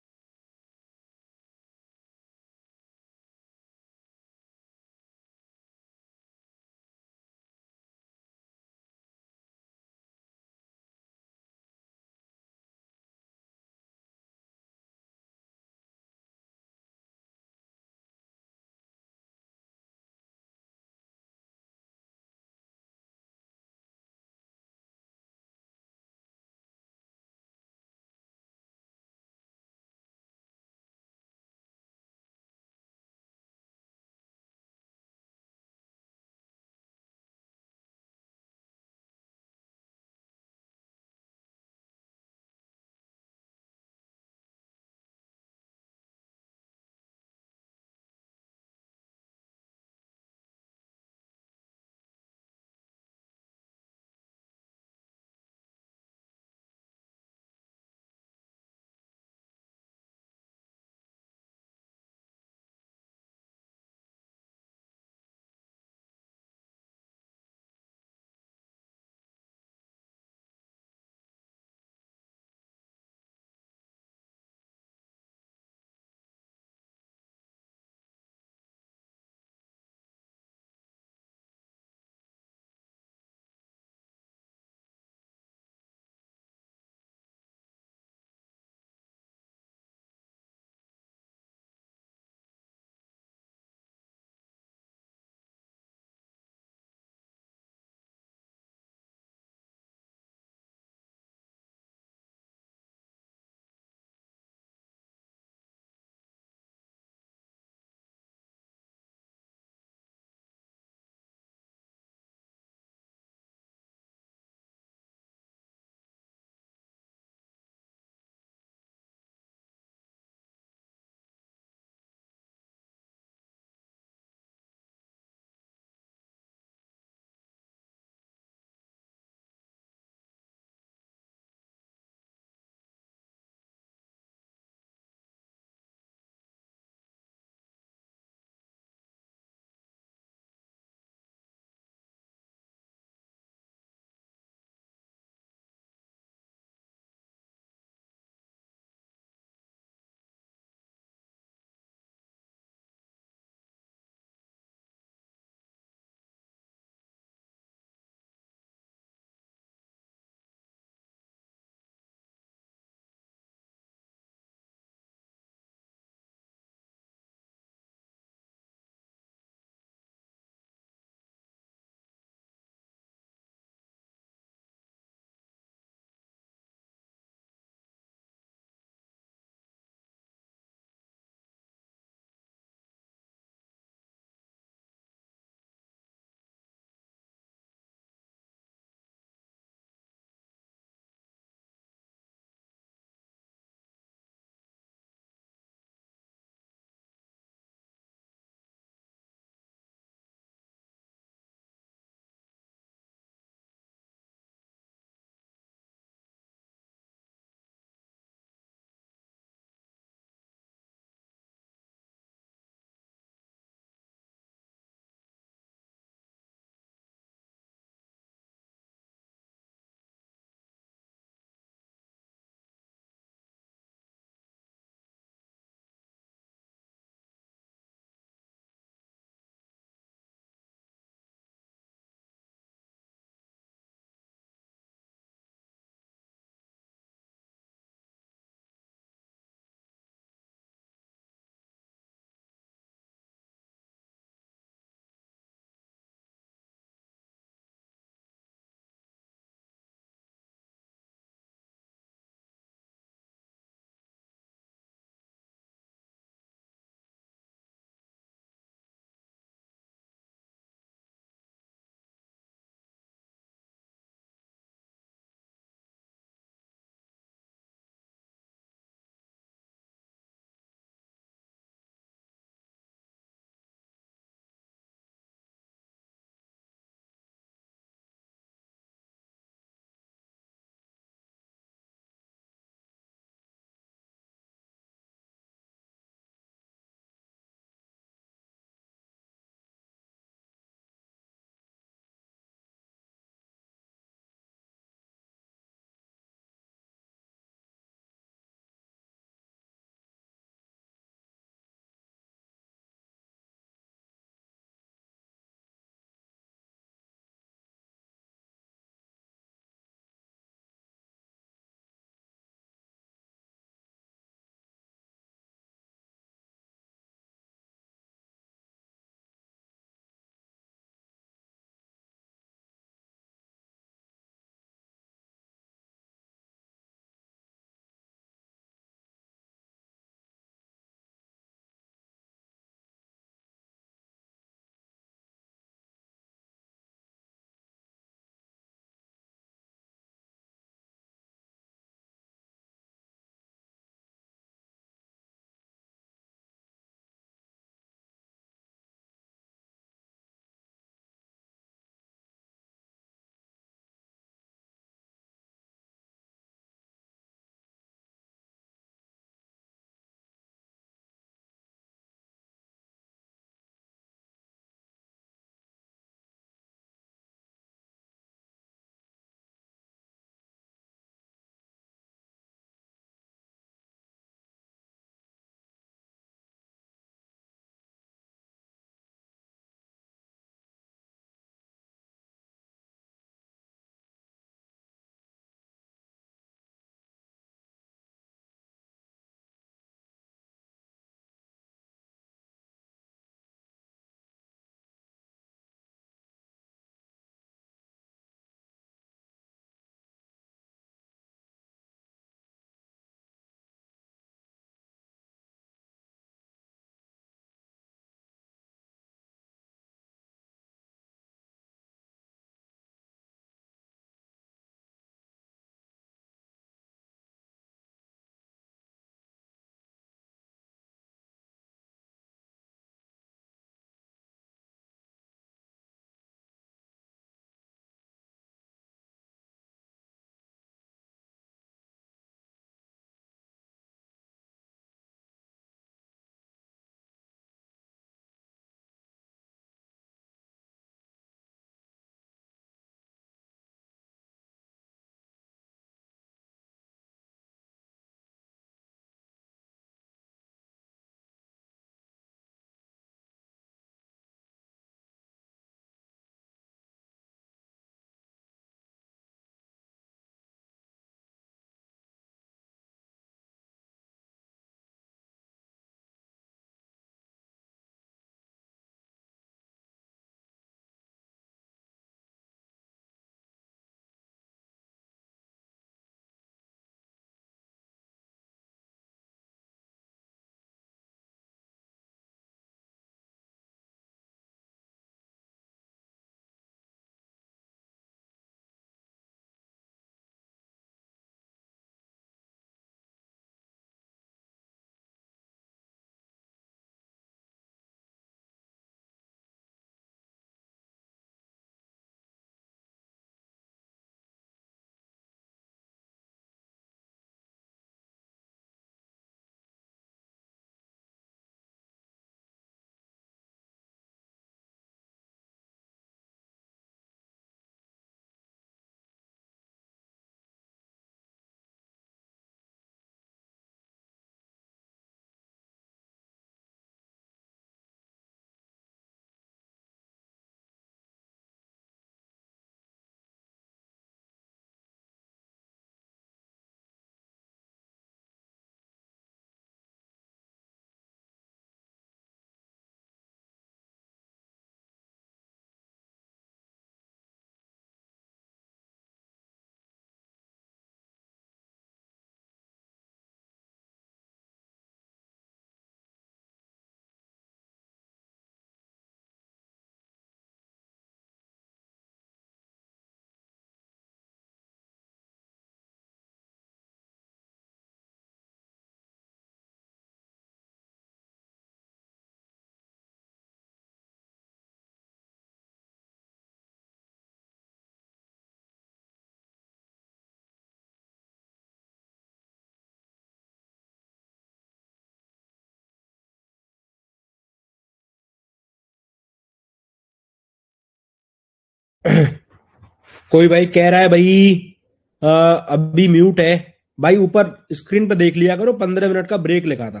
कोई भाई कह रहा है भाई अभी म्यूट है। भाई ऊपर स्क्रीन पे देख लिया करो, 15 मिनट का ब्रेक लिखा था।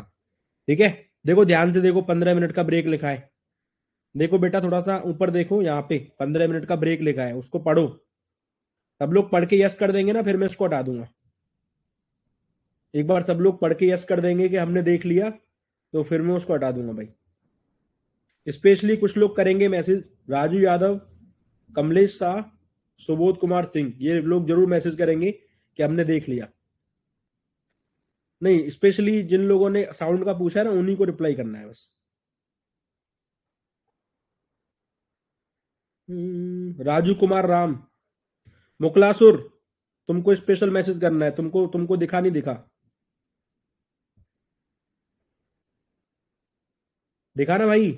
ठीक है, देखो ध्यान से देखो, 15 मिनट का ब्रेक लिखा है। देखो बेटा, थोड़ा सा ऊपर देखो, यहाँ पे 15 मिनट का ब्रेक लिखा है, उसको पढ़ो। सब लोग पढ़ के यस कर देंगे ना, फिर मैं इसको हटा दूंगा। एक बार सब लोग पढ़ के यस कर देंगे कि हमने देख लिया, तो फिर मैं उसको हटा दूंगा भाई। स्पेशली कुछ लोग करेंगे मैसेज, राजू यादव, कमलेश शाह, सुबोध कुमार सिंह, ये लोग जरूर मैसेज करेंगे कि हमने देख लिया। नहीं, स्पेशली जिन लोगों ने साउंड का पूछा है ना, उन्हीं को रिप्लाई करना है बस। राजू कुमार राम, मुकलासुर, तुमको स्पेशल मैसेज करना है, तुमको तुमको दिखा नहीं दिखा? दिखा ना भाई?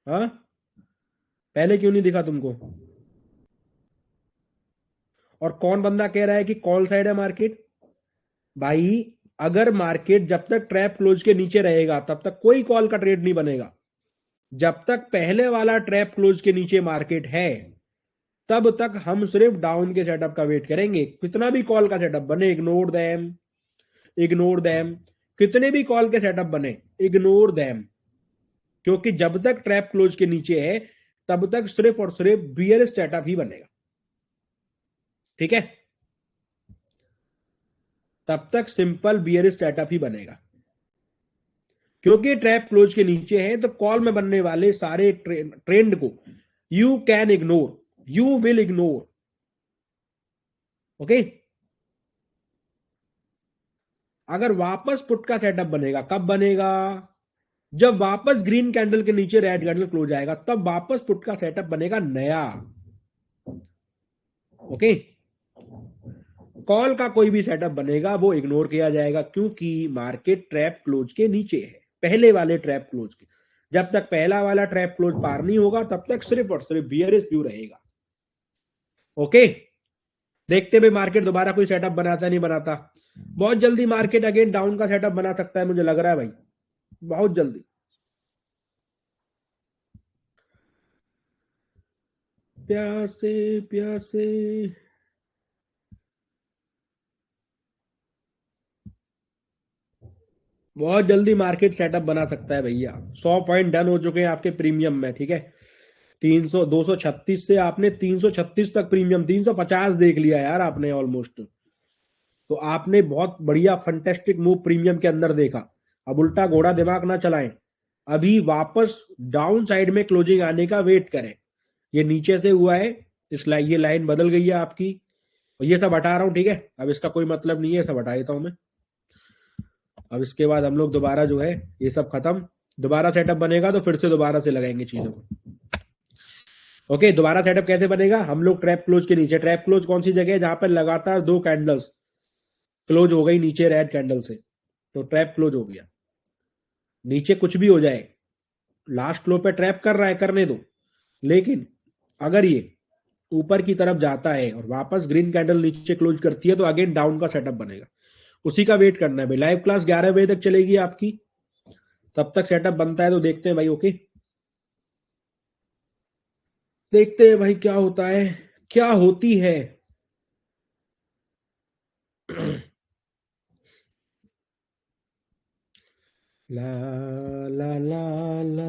हाँ, पहले क्यों नहीं दिखा तुमको? और कौन बंदा कह रहा है कि कॉल साइड है मार्केट? भाई, अगर मार्केट जब तक ट्रैप क्लोज के नीचे रहेगा तब तक कोई कॉल का ट्रेड नहीं बनेगा। जब तक पहले वाला ट्रैप क्लोज के नीचे मार्केट है, तब तक हम सिर्फ डाउन के सेटअप का वेट करेंगे। कितना भी कॉल का सेटअप बने, इग्नोर देम, इग्नोर देम। कितने भी कॉल के सेटअप बने, इग्नोर देम। क्योंकि जब तक ट्रैप क्लोज के नीचे है, तब तक सिर्फ और सिर्फ बियर सेटअप ही बनेगा। ठीक है, तब तक सिंपल बियर सेटअप ही बनेगा। क्योंकि ट्रैप क्लोज के नीचे है, तो कॉल में बनने वाले सारे ट्रेंड को you can ignore, you will ignore. Okay, अगर वापस पुट का सेटअप बनेगा, कब बनेगा? जब वापस ग्रीन कैंडल के नीचे रेड कैंडल क्लोज आएगा, तब वापस पुट का सेटअप बनेगा नया। ओके, कॉल का कोई भी सेटअप बनेगा वो इग्नोर किया जाएगा, क्योंकि मार्केट ट्रैप क्लोज के नीचे है, पहले वाले ट्रैप क्लोज के। जब तक पहला वाला ट्रैप क्लोज पार नहीं होगा, तब तक सिर्फ और सिर्फ बियरिश व्यू रहेगा। ओके, देखते हुए मार्केट दोबारा कोई सेटअप बनाता नहीं बनाता। बहुत जल्दी मार्केट अगेन डाउन का सेटअप बना सकता है, मुझे लग रहा है भाई, बहुत जल्दी। प्यासे प्यासे, बहुत जल्दी मार्केट सेटअप बना सकता है भैया। 100 पॉइंट डन हो चुके हैं आपके प्रीमियम में। ठीक है, 300 236 से आपने 336 तक प्रीमियम, 350 देख लिया यार आपने ऑलमोस्ट। तो आपने बहुत बढ़िया फंटेस्टिक मूव प्रीमियम के अंदर देखा। अब उल्टा घोड़ा दिमाग ना चलाएं, अभी वापस डाउन साइड में क्लोजिंग आने का वेट करें। ये नीचे से हुआ है, ये लाइन बदल गई है आपकी, और ये सब हटा रहा हूं। ठीक है, अब इसका कोई मतलब नहीं है, सब हटा देता हूं मैं। अब इसके बाद हम लोग दोबारा जो है, ये सब खत्म, दोबारा सेटअप बनेगा तो फिर से दोबारा से लगाएंगे चीजों को। ओके, दोबारा सेटअप कैसे बनेगा? हम लोग ट्रैप क्लोज के नीचे, ट्रैप क्लोज कौन सी जगह है जहां पर लगातार दो कैंडल्स क्लोज हो गई नीचे रेड कैंडल से, तो ट्रैप क्लोज हो गया। नीचे कुछ भी हो जाए, लास्ट लो पे ट्रैप कर रहा है, करने दो। लेकिन अगर ये ऊपर की तरफ जाता है और वापस ग्रीन कैंडल नीचे क्लोज करती है, तो अगेन डाउन का सेटअप बनेगा। उसी का वेट करना है भाई। लाइव क्लास 11 बजे तक चलेगी आपकी, तब तक सेटअप बनता है तो देखते हैं भाई। ओके, देखते हैं भाई क्या होता है, क्या होती है। ला ला ला ला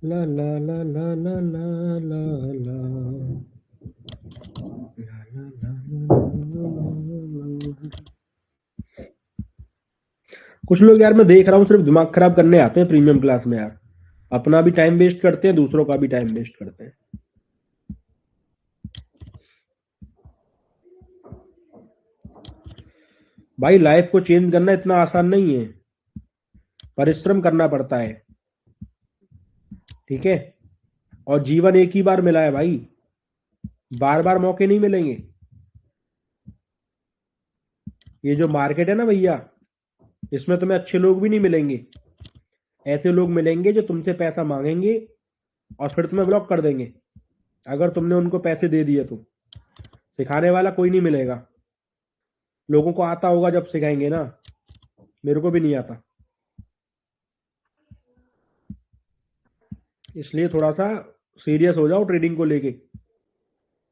ला ला ला ला ला ला ला ला ला कुछ लोग यार, मैं देख रहा हूँ, सिर्फ दिमाग खराब करने आते हैं प्रीमियम क्लास में यार। अपना भी टाइम वेस्ट करते हैं, दूसरों का भी टाइम वेस्ट करते हैं। भाई, लाइफ को चेंज करना इतना आसान नहीं है, परिश्रम करना पड़ता है। ठीक है, और जीवन एक ही बार मिला है भाई, बार बार मौके नहीं मिलेंगे। ये जो मार्केट है ना भैया, इसमें तुम्हें अच्छे लोग भी नहीं मिलेंगे। ऐसे लोग मिलेंगे जो तुमसे पैसा मांगेंगे और फिर तुम्हें ब्लॉक कर देंगे, अगर तुमने उनको पैसे दे दिए तो। सिखाने वाला कोई नहीं मिलेगा। लोगों को आता होगा जब सिखाएंगे ना, मेरे को भी नहीं आता। इसलिए थोड़ा सा सीरियस हो जाओ ट्रेडिंग को लेके।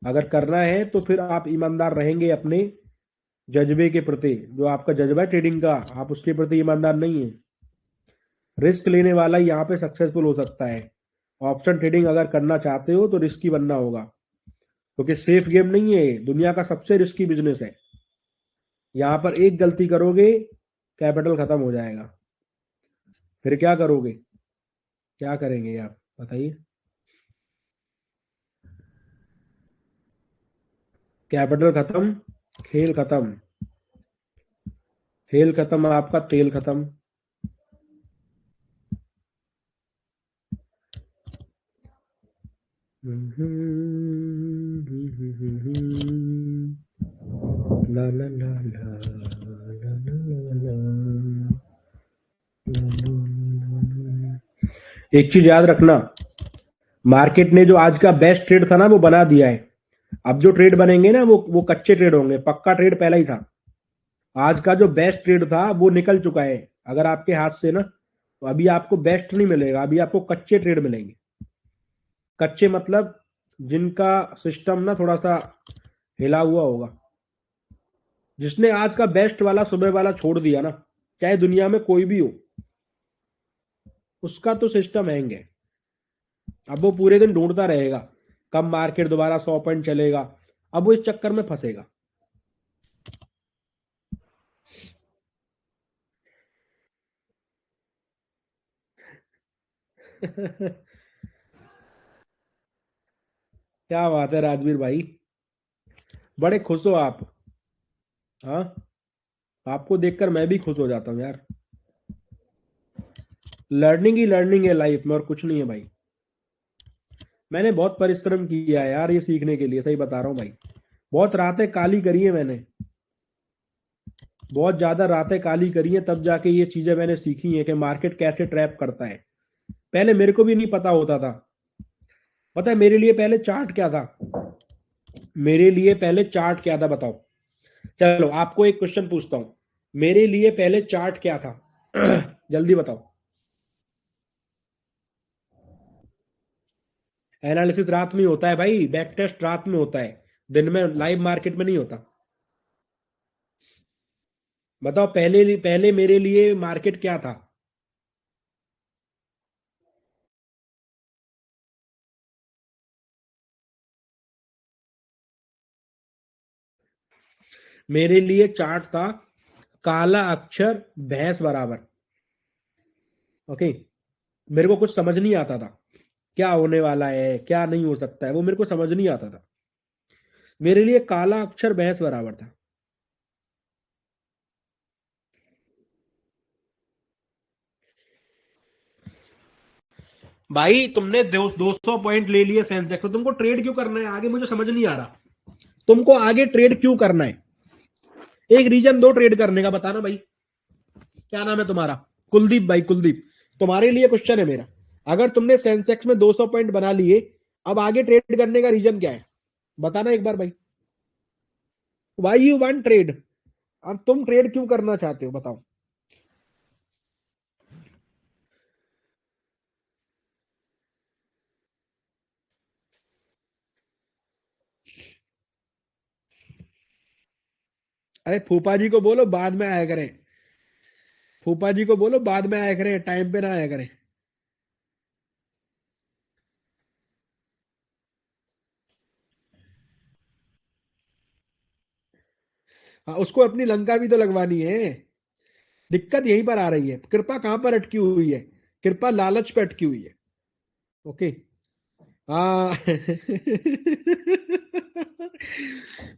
अगर करना है तो फिर आप ईमानदार रहेंगे अपने जज्बे के प्रति। जो आपका जज्बा है ट्रेडिंग का, आप उसके प्रति ईमानदार नहीं है। रिस्क लेने वाला ही यहाँ पे सक्सेसफुल हो सकता है। ऑप्शन ट्रेडिंग अगर करना चाहते हो तो रिस्की बनना होगा, क्योंकि सेफ गेम नहीं है ये, दुनिया का सबसे रिस्की बिजनेस है। यहाँ पर एक गलती करोगे, कैपिटल खत्म हो जाएगा। फिर क्या करोगे, क्या करेंगे आप बताइए। कैपिटल खत्म, खेल खत्म। खेल खत्म, आपका तेल खत्म। ला ला ला ला ला ला ला। एक चीज याद रखना, मार्केट ने जो आज का बेस्ट ट्रेड था ना वो बना दिया है। अब जो ट्रेड बनेंगे ना वो कच्चे ट्रेड होंगे, पक्का ट्रेड पहला ही था। आज का जो बेस्ट ट्रेड था वो निकल चुका है अगर आपके हाथ से ना, तो अभी आपको बेस्ट नहीं मिलेगा, अभी आपको कच्चे ट्रेड मिलेंगे। कच्चे मतलब जिनका सिस्टम ना थोड़ा सा हिला हुआ होगा। जिसने आज का बेस्ट वाला सुबह वाला छोड़ दिया ना, चाहे दुनिया में कोई भी हो, उसका तो सिस्टम हैंग है। अब वो पूरे दिन ढूंढता रहेगा कब मार्केट दोबारा 100 पॉइंट चलेगा। अब वो इस चक्कर में फंसेगा। क्या बात है राजवीर भाई, बड़े खुश हो आप। हाँ, आपको देखकर मैं भी खुश हो जाता हूँ यार। लर्निंग ही लर्निंग है लाइफ में, और कुछ नहीं है भाई। मैंने बहुत परिश्रम किया है यार ये सीखने के लिए, सही बता रहा हूँ भाई। बहुत रातें काली करी है मैंने, बहुत ज्यादा रातें काली करी है, तब जाके ये चीजें मैंने सीखी है कि मार्केट कैसे ट्रैप करता है। पहले मेरे को भी नहीं पता होता था। पता है मेरे लिए पहले चार्ट क्या था? मेरे लिए पहले चार्ट क्या था बताओ। चलो आपको एक क्वेश्चन पूछता हूँ, मेरे लिए पहले चार्ट क्या था? जल्दी बताओ। एनालिसिस रात में ही होता है भाई, बैक टेस्ट रात में होता है, दिन में लाइव मार्केट में नहीं होता। बताओ पहले पहले मेरे लिए मार्केट क्या था? मेरे लिए चार्ट था काला अक्षर भैंस बराबर। ओके, मेरे को कुछ समझ नहीं आता था क्या होने वाला है क्या नहीं हो सकता है, वो मेरे को समझ नहीं आता था। मेरे लिए काला अक्षर भैंस बराबर था। भाई तुमने 200 पॉइंट ले लिए सेंसेक्स, तो तुमको ट्रेड क्यों करना है आगे, मुझे समझ नहीं आ रहा। तुमको आगे ट्रेड क्यों करना है? एक रीजन दो ट्रेड करने का, बताना भाई। क्या नाम है तुम्हारा? कुलदीप भाई, कुलदीप। तुम्हारे लिए क्वेश्चन है मेरा, अगर तुमने सेंसेक्स में 200 पॉइंट बना लिए, अब आगे ट्रेड करने का रीजन क्या है? बताना एक बार भाई। Why you want trade? अब तुम ट्रेड क्यों करना चाहते हो बताओ। अरे फूफा जी को बोलो बाद में आया करें। फूफा जी को बोलो बाद में आया करें, टाइम पे ना आया करें। हाँ, उसको अपनी लंका भी तो लगवानी है। दिक्कत यहीं पर आ रही है, कृपा कहां पर अटकी हुई है? कृपा लालच पे अटकी हुई है। ओके। हाँ।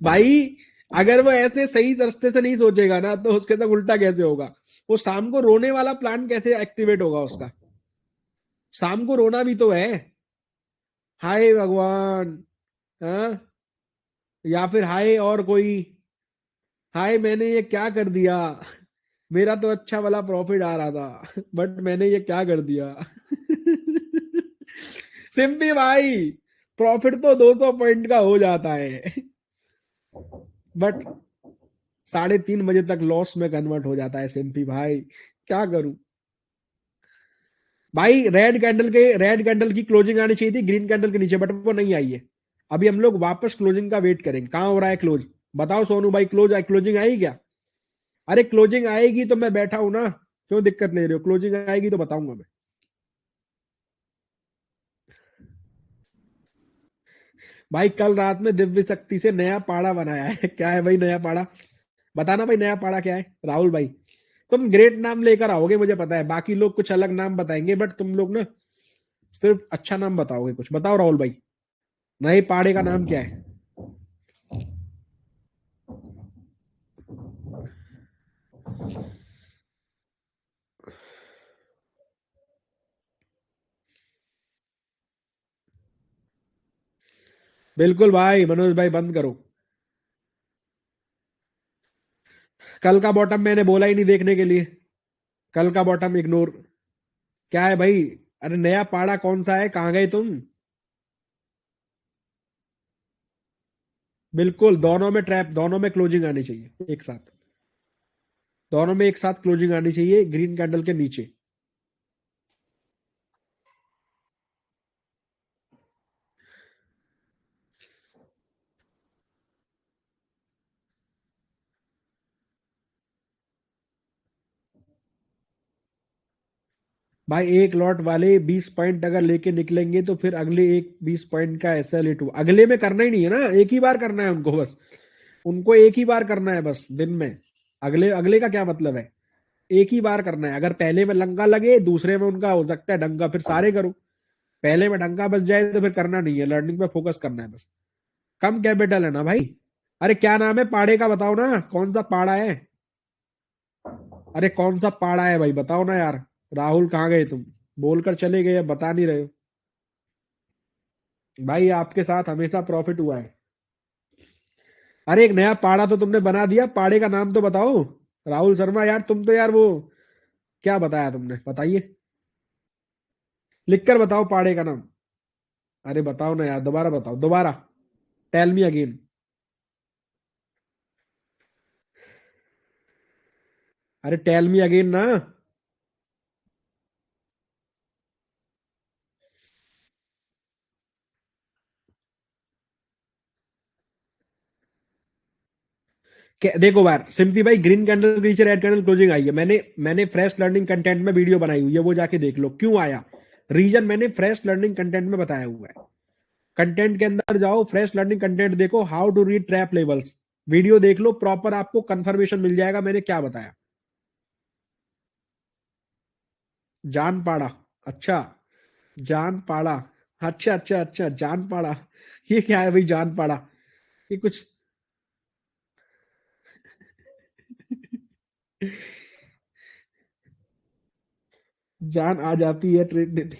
भाई अगर वो ऐसे सही रास्ते से नहीं सोचेगा ना, तो उसके साथ उल्टा कैसे होगा? वो शाम को रोने वाला प्लान कैसे एक्टिवेट होगा उसका? शाम को रोना भी तो है। हाय भगवान। हाँ, या फिर हाय और कोई, हाय मैंने ये क्या कर दिया, मेरा तो अच्छा वाला प्रॉफिट आ रहा था बट मैंने ये क्या कर दिया। सिंपी भाई, प्रॉफिट तो 200 पॉइंट का हो जाता है, बट 3:30 बजे तक लॉस में कन्वर्ट हो जाता है सिंपी भाई। क्या करूं? भाई रेड कैंडल की क्लोजिंग आनी चाहिए थी ग्रीन कैंडल के नीचे, बट वो नहीं आई है। अभी हम लोग वापस क्लोजिंग का वेट करेंगे। कहाँ हो रहा है क्लोज? बताओ सोनू भाई, क्लोजिंग आएगी क्या? अरे क्लोजिंग आएगी तो मैं बैठा हूं ना, क्यों दिक्कत ले रहे हो? क्लोजिंग आएगी तो बताऊंगा मैं। भाई कल रात में दिव्य शक्ति से नया पाड़ा बनाया है। क्या है भाई नया पाड़ा? बताना भाई, नया पाड़ा क्या है राहुल भाई? तुम ग्रेट नाम लेकर आओगे मुझे पता है, बाकी लोग कुछ अलग नाम बताएंगे, बट तुम लोग ना सिर्फ अच्छा नाम बताओगे। कुछ बताओ राहुल भाई, नए पाड़े का नाम क्या है? बिल्कुल भाई, मनोज भाई बंद करो। कल का बॉटम मैंने बोला ही नहीं देखने के लिए। कल का बॉटम इग्नोर। क्या है भाई? अरे नया पाड़ा कौन सा है, कहाँ गए तुम? बिल्कुल, दोनों में ट्रैप, दोनों में क्लोजिंग आनी चाहिए एक साथ। दोनों में एक साथ क्लोजिंग आनी चाहिए ग्रीन कैंडल के नीचे। भाई एक लॉट वाले 20 पॉइंट अगर लेके निकलेंगे तो फिर अगले एक 20 पॉइंट का SL2 अगले में करना ही नहीं है ना, एक ही बार करना है उनको बस। उनको एक ही बार करना है बस दिन में। अगले अगले का क्या मतलब है? एक ही बार करना है। अगर पहले में लंका लगे, दूसरे में उनका हो सकता है डंका, फिर सारे करो। पहले में डंका बच जाए तो फिर करना नहीं है, लर्निंग पे फोकस करना है बस। कम कैपिटल है ना भाई। अरे क्या नाम है पाड़े का, बताओ ना कौन सा पाड़ा है? अरे कौन सा पाड़ा है भाई, बताओ ना यार। राहुल कहाँ गए तुम? बोलकर चले गए, बता नहीं रहे हो। भाई आपके साथ हमेशा प्रॉफिट हुआ है। अरे एक नया पाड़ा तो तुमने बना दिया, पाड़े का नाम तो बताओ। राहुल शर्मा यार, तुम तो यार वो क्या बताया तुमने, बताइए। लिखकर बताओ पाड़े का नाम। अरे बताओ ना यार, दोबारा बताओ दोबारा। Tell me again. अरे टेल मी अगेन ना। देखो यार सिंपली भाई, ग्रीन कैंडल के नीचे रेड कैंडल क्लोजिंग आई है। मैंने मैंने फ्रेश लर्निंग कंटेंट में वीडियो बनाई हुई है, वो जाके देख लो क्यों आया। रीजन मैंने फ्रेश लर्निंग कंटेंट में बताया हुआ है। कंटेंट के अंदर जाओ, फ्रेश लर्निंग कंटेंट देखो, how to read trap levels. Video देख लो प्रॉपर, आपको कंफर्मेशन मिल जाएगा मैंने क्या बताया। जान पाड़ा? अच्छा, जान पाड़ा। अच्छा अच्छा अच्छा, जान पाड़ा। ये क्या है भाई जान पाड़ा? ये कुछ जान आ जाती है ट्रेड देती।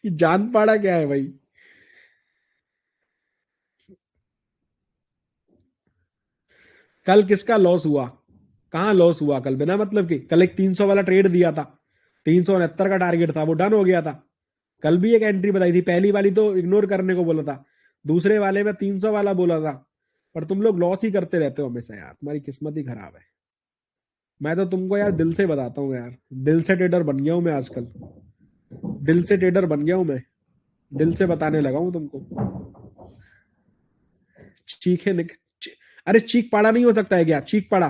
ये जान पाड़ा क्या है भाई? कल किसका लॉस हुआ? कहाँ लॉस हुआ कल बिना मतलब के? कल एक 300 वाला ट्रेड दिया था, 369 का टारगेट था, वो डन हो गया था। कल भी एक एंट्री बताई थी, पहली वाली तो इग्नोर करने को बोला था, दूसरे वाले में 300 वाला बोला था। पर तुम लोग लॉस ही करते रहते हो हमेशा यार, तुम्हारी किस्मत ही खराब है। मैं तो तुमको यार दिल से बताता हूँ यार, दिल से ट्रेडर बन गया हूँ मैं आजकल। दिल से ट्रेडर बन गया हूँ मैं। दिल से बताने लगा हूँ तुमको। चीखे अरे चीख पाड़ा नहीं हो सकता है क्या? चीख पाड़ा?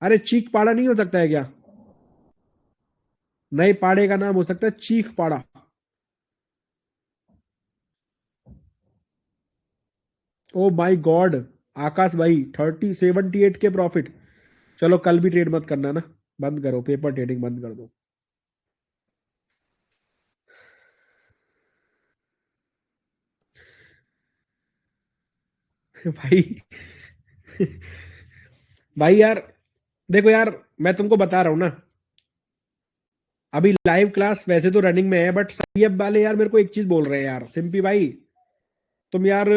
अरे चीख पाड़ा नहीं हो सकता है क्या? नए पाड़े का नाम हो सकता है चीख पाड़ा। ओ माई गॉड। आकाश भाई 78 के प्रॉफिट। चलो कल भी ट्रेड मत करना ना, बंद करो, पेपर ट्रेडिंग बंद कर दो। भाई भाई यार, देखो यार, मैं तुमको बता रहा हूँ ना, अभी लाइव क्लास वैसे तो रनिंग में है, बट सैयब वाले यार मेरे को एक चीज बोल रहे हैं यार, सिंपी भाई, तुम यार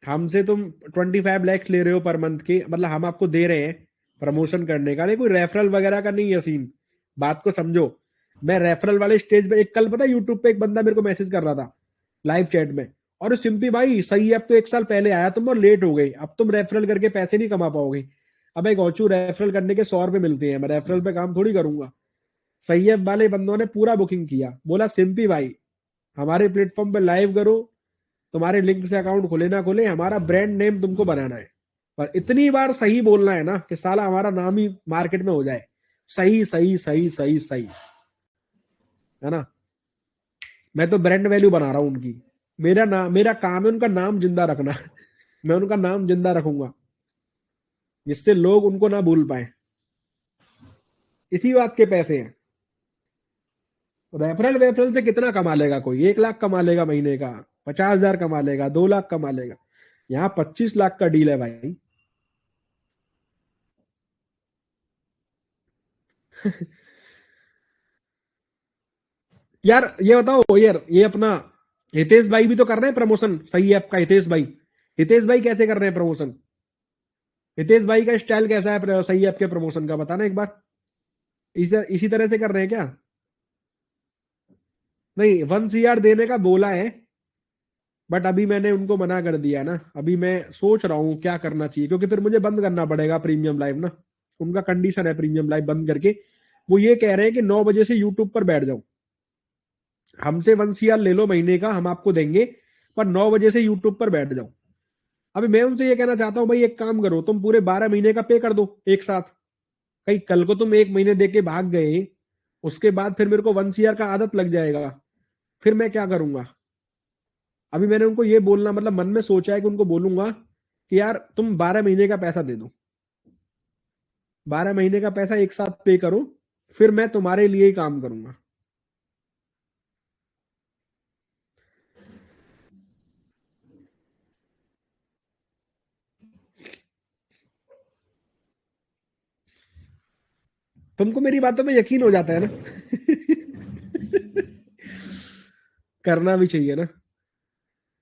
हमसे तुम 25 lakhs ले रहे हो पर मंथ के, मतलब हम आपको दे रहे हैं प्रमोशन करने का, नहीं कोई रेफरल वगैरह का नहीं है सीन। बात को समझो। मैं रेफरल वाले स्टेज पे, एक कल पता यूट्यूब पे एक बंदा मेरे को मैसेज कर रहा था लाइव चैट में, और सिंपी भाई सही है, अब तो 1 साल पहले आया तुम और लेट हो गई, अब तुम रेफरल करके पैसे नहीं कमा पाओगे। अब एक गौचू रेफरल करने के 100 रुपए मिलते हैं, मैं रेफरल पे काम थोड़ी करूंगा। सैयब वाले बंदों ने पूरा बुकिंग किया, बोला सिंपी भाई हमारे प्लेटफॉर्म पे लाइव करो, तुम्हारे लिंक से अकाउंट खुले ना खुले, हमारा ब्रांड नेम तुमको बनाना है। पर इतनी बार सही बोलना है ना कि साला हमारा नाम ही मार्केट में हो जाए, सही सही सही सही सही, है ना। मैं तो ब्रांड वैल्यू बना रहा हूँ उनकी। मेरा नाम, मेरा काम है उनका नाम जिंदा रखना। मैं उनका नाम जिंदा रखूंगा जिससे लोग उनको ना भूल पाए। इसी बात के पैसे हैं। रेफरल वेफरल से कितना कमा लेगा कोई? 1 लाख कमा लेगा महीने का, 50,000 कमा लेगा, 2 लाख कमा लेगा। यहाँ 25 लाख का डील है भाई। यार ये बताओ यार, ये अपना हितेश भाई भी तो कर रहे हैं प्रमोशन सही ऐप का। हितेश भाई, हितेश भाई कैसे कर रहे हैं प्रमोशन? हितेश भाई का स्टाइल कैसा है सही ऐप के प्रमोशन का, बताना एक बार। इसी तरह से कर रहे हैं क्या? नहीं, 1 CR देने का बोला है, बट अभी मैंने उनको मना कर दिया ना। अभी मैं सोच रहा हूँ क्या करना चाहिए, क्योंकि फिर मुझे बंद करना पड़ेगा प्रीमियम लाइव ना। उनका कंडीशन है प्रीमियम लाइव बंद करके। वो ये कह रहे हैं कि 9 बजे से यूट्यूब पर बैठ जाओ, हमसे 1 CR ले लो महीने का, हम आपको देंगे, पर 9 बजे से यूट्यूब पर बैठ जाओ। अभी मैं उनसे ये कहना चाहता हूँ भाई एक काम करो, तुम पूरे 12 महीने का पे कर दो एक साथ। कहीं कल को तुम 1 महीने दे के भाग गए, उसके बाद फिर मेरे को 1 CR का आदत लग जाएगा, फिर मैं क्या करूंगा? अभी मैंने उनको ये बोलना, मतलब मन में सोचा है कि उनको बोलूंगा कि यार तुम 12 महीने का पैसा दे दो, 12 महीने का पैसा एक साथ पे करो, फिर मैं तुम्हारे लिए ही काम करूंगा। तुमको मेरी बातों में यकीन हो जाता है ना। करना भी चाहिए ना।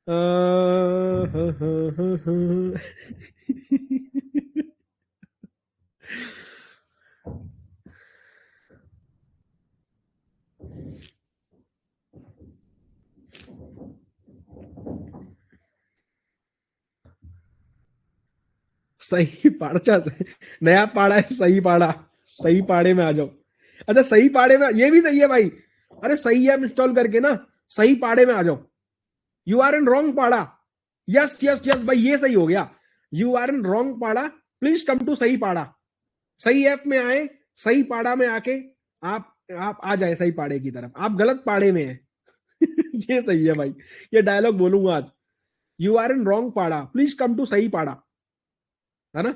हाँ, हाँ, हाँ, हाँ। सही पाड़ा, नया पाड़ा है सही पाड़ा। सही पाड़े में आ जाओ। अच्छा सही पाड़े में, ये भी सही है भाई। अरे सही ऐप इंस्टॉल करके ना सही पाड़े में आ जाओ। यू आर इन रॉन्ग पाड़ा। यस यस यस भाई, ये सही हो गया। यू आर इन रॉन्ग पाड़ा, प्लीज कम टू सही पाड़ा। सही ऐप में आए, सही पाड़ा में आके आप आ जाए सही पाड़े की तरफ, आप गलत पाड़े में हैं। ये सही है भाई, ये डायलॉग बोलूंगा आज। यू आर इन रॉन्ग पाड़ा, प्लीज कम टू सही पाड़ा, है ना।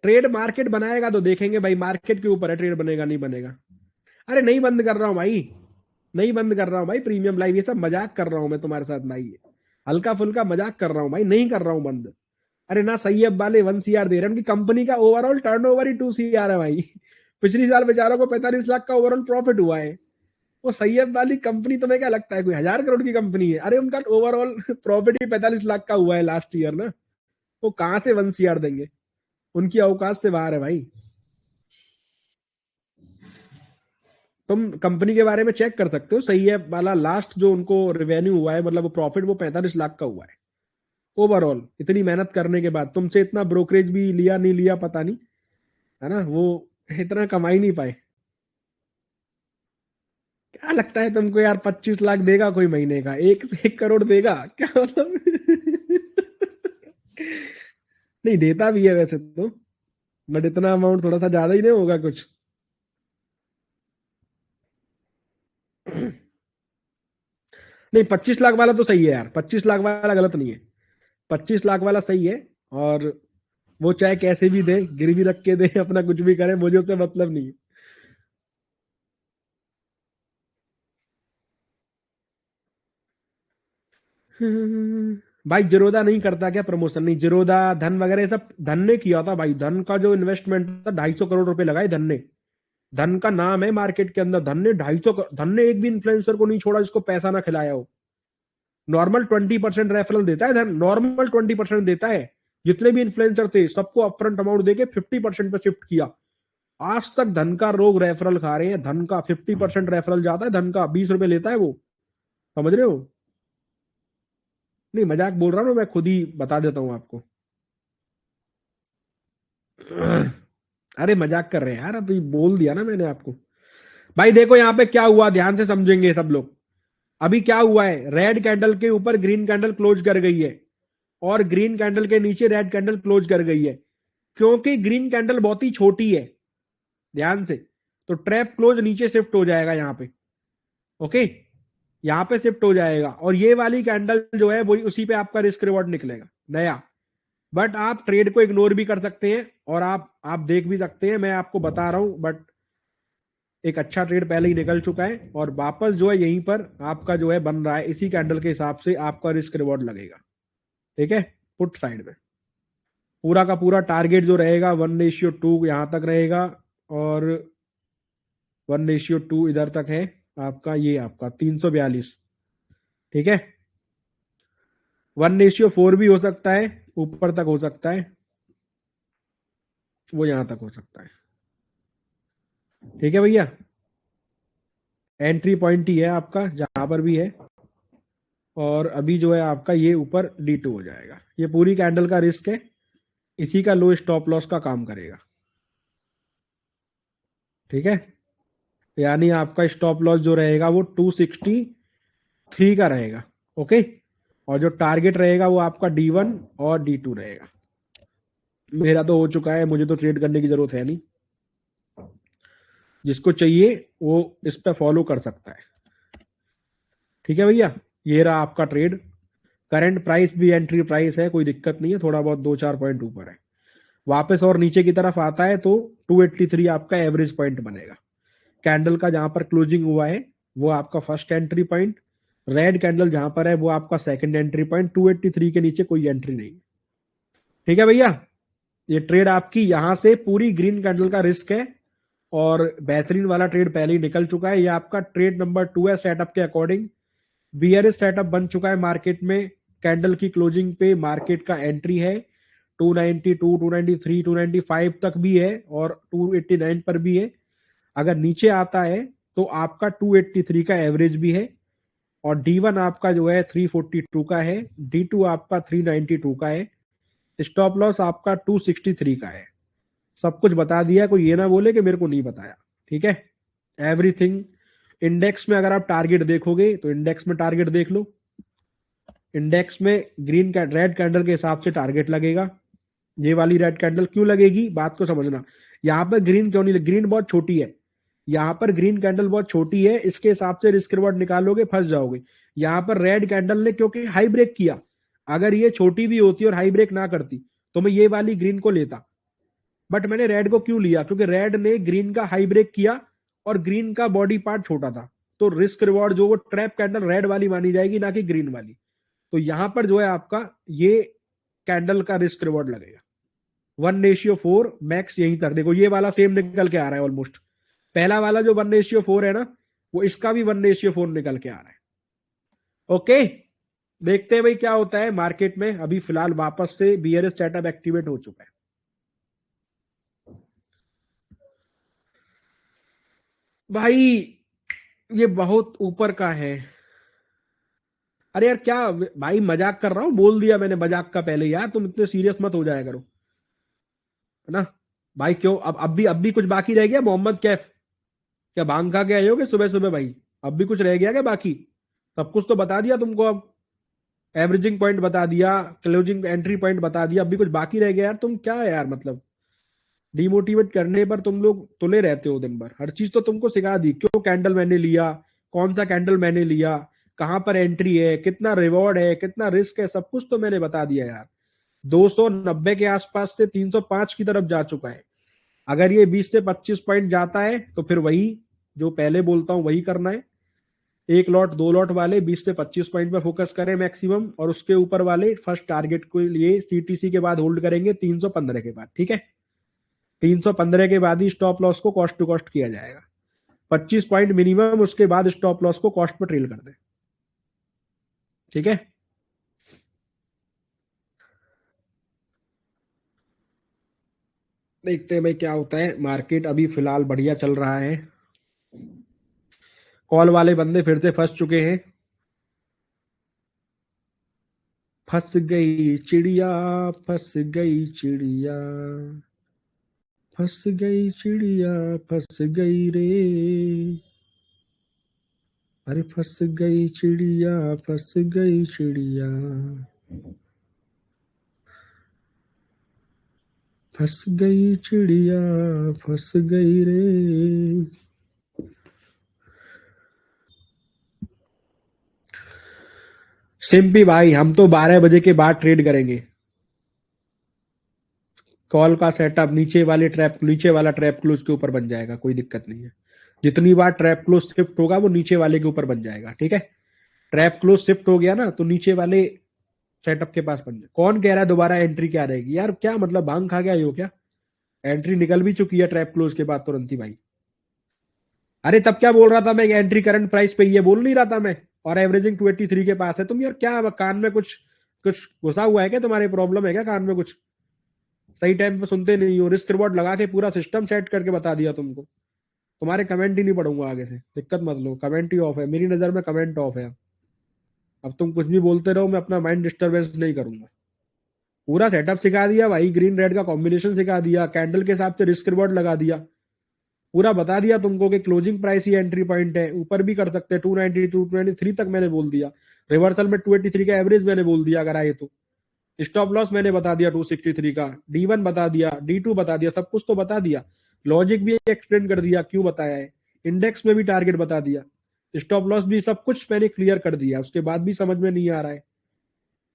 ट्रेड मार्केट बनाएगा तो देखेंगे भाई, मार्केट के ऊपर है ट्रेड बनेगा नहीं बनेगा। अरे नहीं बंद कर रहा हूं भाई, नहीं बंद कर रहा हूं भाई प्रीमियम लाइव, ये सब मजाक कर रहा हूं मैं तुम्हारे साथ भाई। हल्का फुल्का मजाक कर रहा हूं भाई, नहीं कर रहा हूं बंद। अरे ना सैयब वाले 1 CR दे रहे हैं, उनकी कंपनी का ओवरऑल टर्नओवर ही 2 CR है भाई। पिछली साल बेचारों को 45 लाख का ओवरऑल प्रॉफिट हुआ है। वो सैयब वाली कंपनी, तुम्हें क्या लगता है कोई 1,000 करोड़ की कंपनी है? अरे उनका ओवरऑल प्रॉफिट ही 45 लाख का हुआ है लास्ट ईयर ना। वो कहां से 1 CR देंगे? उनकी औकात से बाहर है भाई। तुम कंपनी के बारे में चेक कर सकते हो, सही है वाला लास्ट जो उनको रेवेन्यू हुआ है, मतलब वो प्रॉफिट, वो 45 लाख का हुआ है ओवरऑल। इतनी मेहनत करने के बाद तुमसे इतना ब्रोकरेज भी लिया नहीं लिया पता नहीं, है ना, वो इतना कमा ही नहीं पाए। क्या लगता है तुमको यार 25 लाख देगा कोई महीने का? 1 से 1 करोड़ देगा क्या मतलब? नहीं देता भी है वैसे तो, बट इतना अमाउंट थोड़ा सा ज्यादा ही नहीं होगा कुछ? नहीं 25 लाख वाला तो सही है यार, 25 लाख वाला गलत नहीं है। 25 लाख वाला सही है। और वो चाहे कैसे भी दे, गिरवी रख के दे, अपना कुछ भी करे, मुझे उससे मतलब नहीं है। भाई जिरोदा नहीं करता क्या प्रमोशन? नहीं, जिरोदा धन वगैरह ये सब धन ने किया था भाई। धन का जो इन्वेस्टमेंट था, 250 करोड़ रुपए लगाए धन ने। धन का नाम है मार्केट के अंदर, धन ने 250, धन ने एक भी इन्फ्लुएंसर को नहीं छोड़ा जिसको पैसा ना खिलाया हो। नॉर्मल 20% रेफरल देता है धन, नॉर्मल 20% देता है। जितने भी इन्फ्लुएंसर थे सबको अपफ्रंट अमाउंट देके 50% पे शिफ्ट किया। आज तक धन का लोग रेफरल खा रहे हैं। धन का 50% रेफरल जाता है, धन का 20 रुपए लेता है वो, समझ रहे हो। नहीं मजाक बोल रहा हूँ ना, मैं खुद ही बता देता हूँ आपको। अरे मजाक कर रहे हैं यार, अभी बोल दिया ना मैंने आपको। भाई देखो यहाँ पे क्या हुआ, ध्यान से समझेंगे सब लोग। अभी क्या हुआ है, रेड कैंडल के ऊपर ग्रीन कैंडल क्लोज कर गई है, और ग्रीन कैंडल के नीचे रेड कैंडल क्लोज कर गई है। क्योंकि ग्रीन कैंडल बहुत ही छोटी है, ध्यान से, तो ट्रैप क्लोज नीचे शिफ्ट हो जाएगा यहाँ पे। ओके, यहाँ पे शिफ्ट हो जाएगा, और ये वाली कैंडल जो है वही, उसी पे आपका रिस्क रिवॉर्ड निकलेगा नया। बट आप ट्रेड को इग्नोर भी कर सकते हैं, और आप देख भी सकते हैं, मैं आपको बता रहा हूं। बट एक अच्छा ट्रेड पहले ही निकल चुका है, और वापस जो है यहीं पर आपका जो है बन रहा है, इसी कैंडल के हिसाब से आपका रिस्क रिवॉर्ड लगेगा। ठीक है, पुट साइड में पूरा का पूरा टारगेट जो रहेगा 1:2 यहां तक रहेगा, और 1:2 इधर तक है आपका, ये आपका 342। ठीक है, 1:4 भी हो सकता है, ऊपर तक हो सकता है, वो यहां तक हो सकता है। ठीक है भैया, एंट्री पॉइंट ही है आपका जहां पर भी है। और अभी जो है आपका ये ऊपर D2 हो जाएगा, ये पूरी कैंडल का रिस्क है, इसी का लो स्टॉप लॉस का काम करेगा। ठीक है, यानी आपका स्टॉप लॉस जो रहेगा वो 263 का रहेगा। ओके, और जो टारगेट रहेगा वो आपका D1 और D2 रहेगा। मेरा तो हो चुका है, मुझे तो ट्रेड करने की जरूरत है नहीं, जिसको चाहिए वो इस पर फॉलो कर सकता है। ठीक है भैया, ये रहा आपका ट्रेड। करंट प्राइस भी एंट्री प्राइस है, कोई दिक्कत नहीं है, थोड़ा बहुत 2-4 पॉइंट ऊपर है। वापस और नीचे की तरफ आता है तो 283 आपका एवरेज पॉइंट बनेगा। कैंडल का जहां पर क्लोजिंग हुआ है वो आपका first entry point, red candle जहां पर है वो आपका सेकंड एंट्री पॉइंट, 283 के नीचे कोई एंट्री नहीं। ठीक है भैया, ये ट्रेड आपकी यहां से पूरी ग्रीन कैंडल का रिस्क है, और बेहतरीन वाला ट्रेड पहले ही निकल चुका है। ये आपका ट्रेड नंबर 2 है सेटअप के अकॉर्डिंग। बियरिश सेटअप बन चुका है मार्केट में, कैंडल की क्लोजिंग पे मार्केट का एंट्री है 292, 293, 295 तक भी है, और 289 पर भी है। अगर नीचे आता है तो आपका 283 का एवरेज भी है, और D1 आपका जो है 342 का है, D2 आपका 392 का है, स्टॉप लॉस आपका 263 का है। सब कुछ बता दिया, कोई ये ना बोले कि मेरे को नहीं बताया। ठीक है, एवरीथिंग। इंडेक्स में अगर आप टारगेट देखोगे तो इंडेक्स में टारगेट देख लो, इंडेक्स में ग्रीन रेड कैंडल के हिसाब से टारगेट लगेगा। ये वाली रेड कैंडल क्यों लगेगी, बात को समझना। यहां पर ग्रीन क्यों नहीं, ग्रीन बहुत छोटी है, यहां पर ग्रीन कैंडल बहुत छोटी है, इसके हिसाब से रिस्क रिवॉर्ड निकालोगे फंस जाओगे। यहां पर रेड कैंडल ने क्योंकि हाई ब्रेक किया, अगर ये छोटी भी होती और हाई ब्रेक ना करती तो मैं ये वाली ग्रीन को लेता। बट मैंने रेड को क्यों लिया, क्योंकि रेड ने ग्रीन का हाई ब्रेक किया, और ग्रीन का बॉडी पार्ट छोटा था, तो रिस्क रिवॉर्ड जो वो ट्रैप कैंडल रेड वाली मानी जाएगी, ना कि ग्रीन वाली। तो यहां पर जो है आपका ये कैंडल का रिस्क रिवॉर्ड लगेगा 1:4 मैक्स। यहीं तक देखो, ये वाला सेम निकल के आ रहा है ऑलमोस्ट। पहला वाला जो 1:4 है ना, वो इसका भी 1:4 निकल के आ रहा है। ओके, देखते हैं भाई क्या होता है मार्केट में। अभी फिलहाल वापस से बियरिश सेटअप एक्टिवेट हो चुका है। भाई ये बहुत ऊपर का है। अरे यार क्या, भाई मजाक कर रहा हूं, बोल दिया मैंने मजाक का पहले, यार तुम इतने सीरियस मत हो जाया करो, है ना। भाई क्यों, अब भी कुछ बाकी रह गया मोहम्मद कैफ? क्या भांग खा के आए हो सुबह सुबह भाई? अब भी कुछ रह गया क्या बाकी? सब कुछ तो बता दिया तुमको अब, एवरेजिंग पॉइंट बता दिया, क्लोजिंग एंट्री पॉइंट बता दिया, अब भी कुछ बाकी रह गया यार? तुम क्या है यार, मतलब डिमोटिवेट करने पर तुम लोग तुले रहते हो दिन भर। हर चीज तो तुमको सिखा दी, क्यों कैंडल मैंने लिया, कौन सा कैंडल मैंने लिया, कहां पर एंट्री है, कितना रिवॉर्ड है, कितना रिस्क है, सब कुछ तो मैंने बता दिया यार। 290 के आसपास से 305 की तरफ जा चुका है। अगर ये 20 से 25 पॉइंट जाता है तो फिर वही जो पहले बोलता हूं वही करना है। एक लॉट दो लॉट वाले 20 से 25 पॉइंट पर फोकस करें मैक्सिमम, और उसके ऊपर वाले फर्स्ट टारगेट के लिए सीटीसी के बाद होल्ड करेंगे 315 के बाद। ठीक है, 315 के बाद ही स्टॉप लॉस को कॉस्ट टू कॉस्ट किया जाएगा, 25 पॉइंट मिनिमम, उसके बाद स्टॉप लॉस को कॉस्ट पर ट्रेल कर दे। ठीक है, देखते हैं भाई क्या होता है। मार्केट अभी फिलहाल बढ़िया चल रहा है, कॉल वाले बंदे फिर से फंस चुके हैं। फंस गई चिड़िया, फंस गई चिड़िया, फंस गई चिड़िया, फंस गई रे। अरे फंस गई चिड़िया, फंस गई चिड़िया, फंस गई चिड़िया, फंस गई रे। सिंपी भाई, हम तो 12 बजे के बाद ट्रेड करेंगे। कॉल का सेटअप नीचे वाला ट्रैप क्लोज के ऊपर बन जाएगा, कोई दिक्कत नहीं है। जितनी बार ट्रैप क्लोज शिफ्ट होगा वो नीचे वाले के ऊपर बन जाएगा, ठीक है। ट्रैप क्लोज शिफ्ट हो गया ना तो नीचे वाले सेटअप के पास बन जाए। कौन कह रहा है दोबारा एंट्री क्या रहेगी यार, क्या मतलब भांग खा गया हो क्या। एंट्री निकल भी चुकी है ट्रैप क्लोज के बाद तुरंत ही भाई। अरे तब क्या बोल रहा था मैं, एंट्री करंट प्राइस पे ये बोल नहीं रहा था मैं। और एवरेजिंग 283 के पास है। तुम यार क्या कान में कुछ कुछ घुसा हुआ है क्या, तुम्हारे प्रॉब्लम है क्या कान में कुछ। सही टाइम पे सुनते नहीं हो। रिस्क रिवॉर्ड लगा के पूरा सिस्टम सेट करके बता दिया तुमको। तुम्हारे कमेंट ही नहीं पढ़ूंगा आगे से, दिक्कत मत लो। कमेंट ही ऑफ है मेरी नजर में, कमेंट ऑफ है। अब तुम कुछ भी बोलते रहो, मैं अपना माइंड डिस्टर्बेंस नहीं करूंगा। पूरा सेटअप सिखा दिया भाई, ग्रीन रेड का कॉम्बिनेशन सिखा दिया, कैंडल के हिसाब से रिस्क रिवॉर्ड लगा दिया। पूरा बता दिया तुमको कि क्लोजिंग प्राइस ही एंट्री पॉइंट है, ऊपर भी कर सकते हैं 290 223 तक मैंने बोल दिया। रिवर्सल में 283 का एवरेज मैंने बोल दिया अगर आए तो। स्टॉप लॉस मैंने बता दिया 263 का, D1 बता दिया, D2 बता दिया, सब कुछ तो बता दिया। लॉजिक भी एक्सप्लेन कर दिया क्यों बताया है। इंडेक्स में भी टारगेट बता दिया, स्टॉप लॉस भी, सब कुछ मैंने क्लियर कर दिया। उसके बाद भी समझ में नहीं आ रहा है,